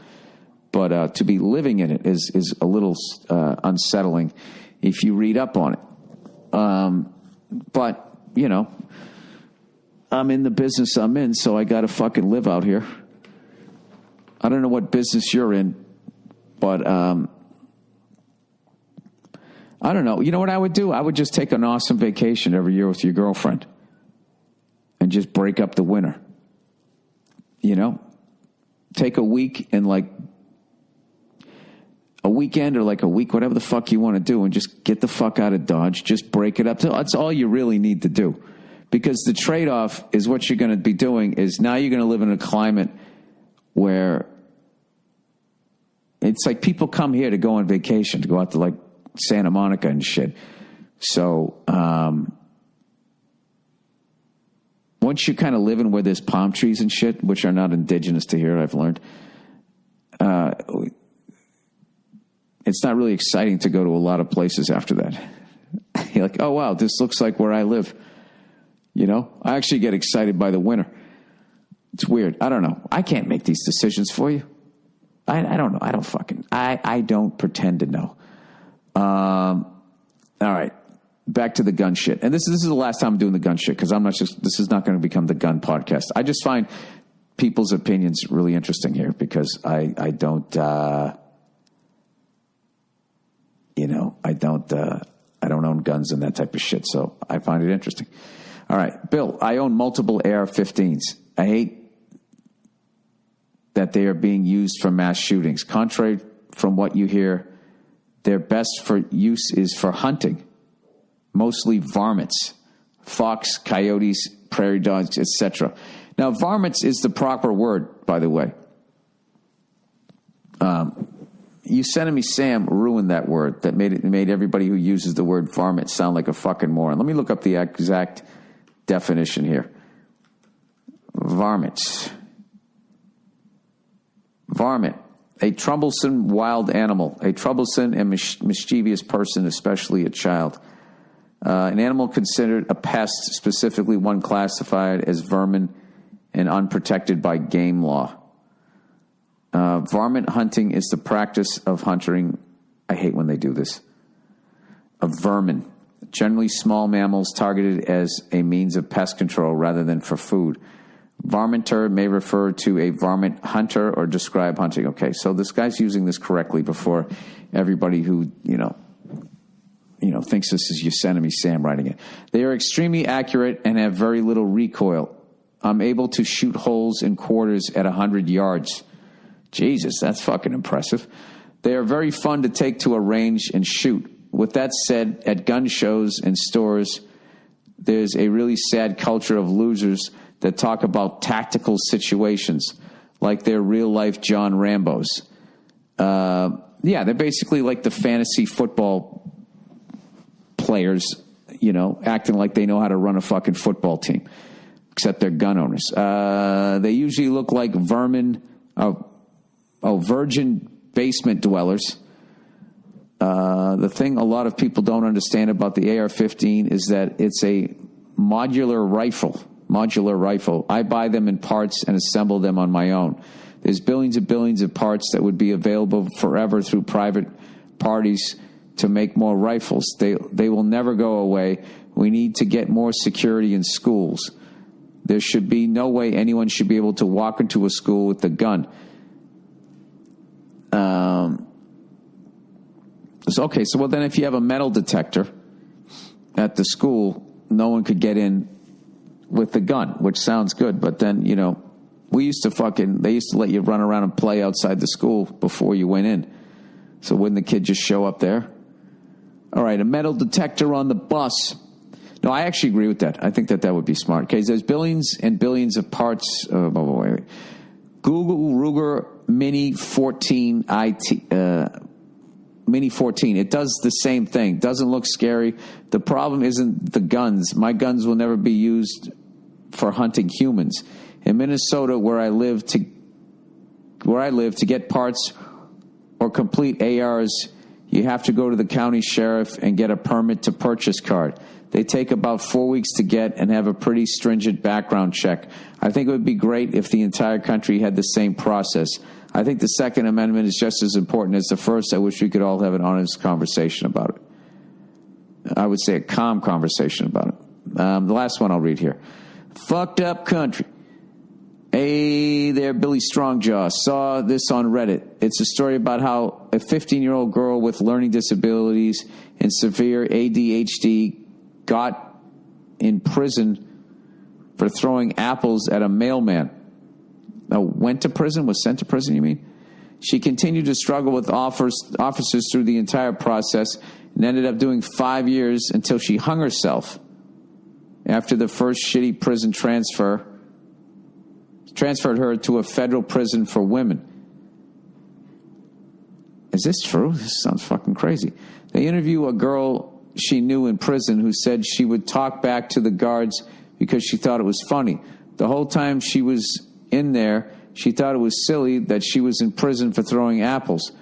But to be living in it is a little unsettling if you read up on it. But, I'm in the business I'm in, so I got to fucking live out here. I don't know what business you're in, but I don't know. You know what I would do? I would just take an awesome vacation every year with your girlfriend. And just break up the winter. Take a week and like a weekend or like a week, whatever the fuck you want to do, and just get the fuck out of Dodge. Just break it up. That's all you really need to do. Because the trade-off is what you're going to be doing is now you're going to live in a climate where it's like people come here to go on vacation, to go out to like Santa Monica and shit. So, once you kind of live in where there's palm trees and shit, which are not indigenous to here, I've learned, it's not really exciting to go to a lot of places after that. You're like, oh, wow, this looks like where I live. I actually get excited by the winter. It's weird. I don't know. I can't make these decisions for you. I don't know. I don't pretend to know. All right. Back to the gun shit. And this is the last time I'm doing the gun shit, because this is not going to become the gun podcast. I just find people's opinions really interesting here, because I don't own guns and that type of shit. So I find it interesting. All right. Bill, I own multiple AR-15s. I hate that they are being used for mass shootings. Contrary from what you hear, their best for use is for hunting. Mostly varmints, fox, coyotes, prairie dogs, etc. Now, varmints is the proper word, by the way. Yosemite Sam ruined that word. That made everybody who uses the word varmint sound like a fucking moron. Let me look up the exact definition here. Varmints. Varmint, a troublesome wild animal, a troublesome and mischievous person, especially a child. An animal considered a pest, specifically one classified as vermin and unprotected by game law. Varmint hunting is the practice of hunting. I hate when they do this. Of vermin, generally small mammals targeted as a means of pest control rather than for food. Varminter may refer to a varmint hunter or describe hunting. Okay, so this guy's using this correctly before everybody who, thinks this is Yosemite Sam writing it. They are extremely accurate and have very little recoil. I'm able to shoot holes in quarters at 100 yards. Jesus, that's fucking impressive. They are very fun to take to a range and shoot. With that said, at gun shows and stores, there's a really sad culture of losers that talk about tactical situations like they're real-life John Rambos. Yeah, they're basically like the fantasy football players, you know, acting like they know how to run a fucking football team, except they're gun owners. They usually look like vermin, virgin basement dwellers. The thing a lot of people don't understand about the AR-15 is that it's a modular rifle. I buy them in parts and assemble them on my own. There's billions and billions of parts that would be available forever through private parties to make more rifles. They will never go away. We need to get more security in schools. There should be no way anyone should be able to walk into a school with a gun. Okay, so well then if you have a metal detector at the school, no one could get in with the gun, which sounds good. But then, you know, they used to let you run around and play outside the school before you went in. So wouldn't the kid just show up there? All right, a metal detector on the bus. No, I actually agree with that. I think that would be smart. Okay, there's billions and billions of parts. Wait. Google Ruger Mini 14 Mini 14. It does the same thing. Doesn't look scary. The problem isn't the guns. My guns will never be used for hunting humans. In Minnesota, where I live, to get parts or complete ARs, you have to go to the county sheriff and get a permit to purchase card. They take about 4 weeks to get and have a pretty stringent background check. I think it would be great if the entire country had the same process. I think the Second Amendment is just as important as the first. I wish we could all have an honest conversation about it. I would say a calm conversation about it. The last one I'll read here. Fucked up country. Hey there, Billy Strongjaw. Saw this on Reddit. It's a story about how a 15-year-old girl with learning disabilities and severe ADHD got in prison for throwing apples at a mailman. Went to prison? Was sent to prison, you mean? She continued to struggle with officers through the entire process and ended up doing 5 years until she hung herself after the first shitty prison transferred her to a federal prison for women. Is this true? This sounds fucking crazy. They interview a girl she knew in prison who said she would talk back to the guards because she thought it was funny. The whole time she was in there, she thought it was silly that she was in prison for throwing apples.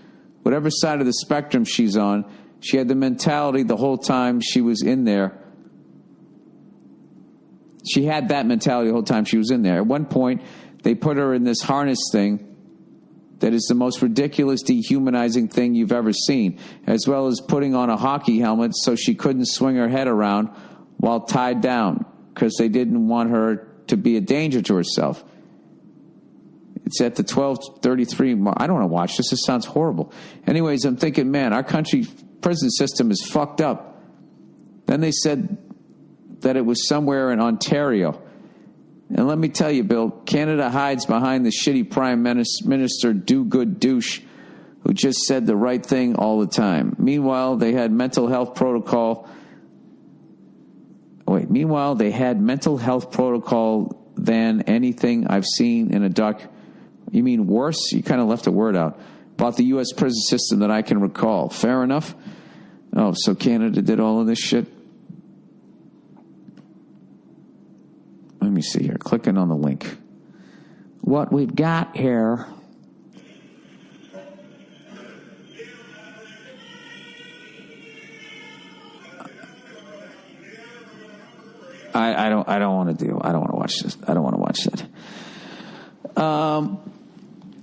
Whatever side of the spectrum she's on, she had the mentality the whole time she was in there. She had that mentality the whole time she was in there. At one point, they put her in this harness thing that is the most ridiculous, dehumanizing thing you've ever seen, as well as putting on a hockey helmet so she couldn't swing her head around while tied down because they didn't want her to be a danger to herself. It's at the 12:33 mark. I don't want to watch this. This sounds horrible. Anyways, I'm thinking, man, our country prison system is fucked up. Then they said that it was somewhere in Ontario. And let me tell you, Bill, Canada hides behind the shitty Prime Minister do-good douche who just said the right thing all the time. Meanwhile, they had mental health protocol than anything I've seen in a doc. You mean worse? You kind of left a word out. About the U.S. prison system that I can recall. Fair enough? Oh, so Canada did all of this shit? Let me see here. Clicking on the link. What we've got here. I don't want to watch this. I don't want to watch that.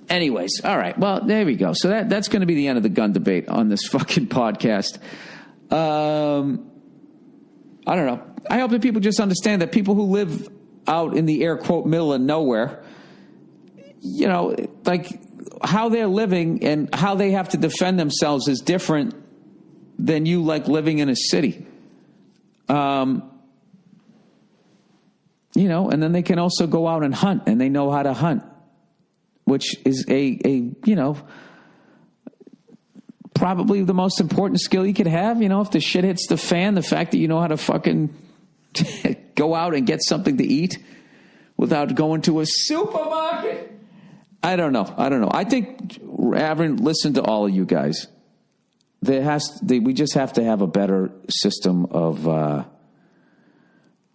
Anyways, all right. Well, there we go. So that's going to be the end of the gun debate on this fucking podcast. I don't know. I hope that people just understand that people who live out in the air quote middle of nowhere, you know, like how they're living and how they have to defend themselves is different than you like living in a city. and then they can also go out and hunt, and they know how to hunt, which is probably the most important skill you could have. If the shit hits the fan, the fact that you know how to fucking go out and get something to eat without going to a supermarket. I don't know. I think, having listened to all of you guys, we just have to have a better system of.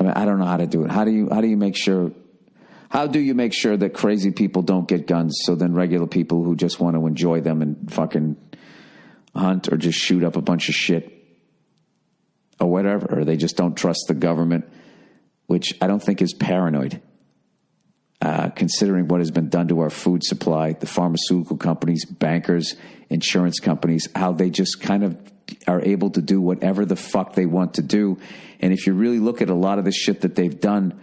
I don't know how to do it. How do you make sure? How do you make sure that crazy people don't get guns? So then regular people who just want to enjoy them and fucking hunt or just shoot up a bunch of shit or whatever, or they just don't trust the government, which I don't think is paranoid. Considering what has been done to our food supply, the pharmaceutical companies, bankers, insurance companies, how they just kind of are able to do whatever the fuck they want to do. And if you really look at a lot of the shit that they've done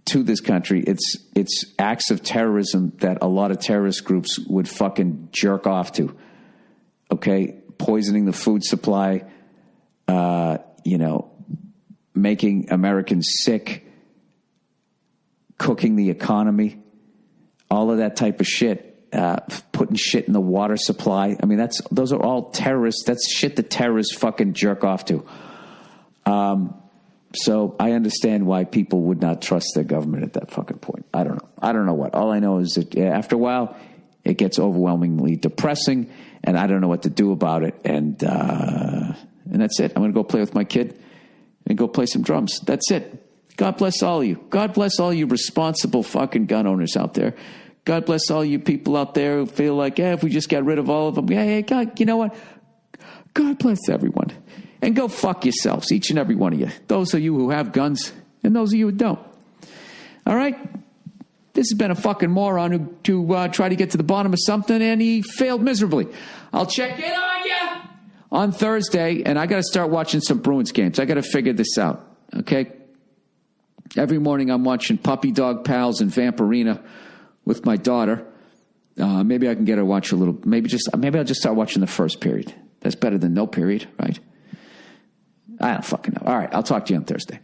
to this country, it's acts of terrorism that a lot of terrorist groups would fucking jerk off to. Okay? Poisoning the food supply, making Americans sick, cooking the economy, all of that type of shit. Putting shit in the water supply. I mean, those are all terrorists. That's shit that terrorists fucking jerk off to. So I understand why people would not trust their government at that fucking point. I don't know what. All I know is that after a while, it gets overwhelmingly depressing, and I don't know what to do about it. And that's it. I'm going to go play with my kid and go play some drums. That's it. God bless all of you. God bless all you responsible fucking gun owners out there. God bless all you people out there who feel like, if we just got rid of all of them, God, you know what? God bless everyone. And go fuck yourselves, each and every one of you. Those of you who have guns and those of you who don't. All right? This has been a fucking moron who tried to get to the bottom of something, and he failed miserably. I'll check in on you on Thursday, and I got to start watching some Bruins games. I got to figure this out, okay? Every morning I'm watching Puppy Dog Pals and Vampirina with my daughter. Maybe I can get her to watch a little. Maybe I'll just start watching the first period. That's better than no period, right? I don't fucking know. All right, I'll talk to you on Thursday.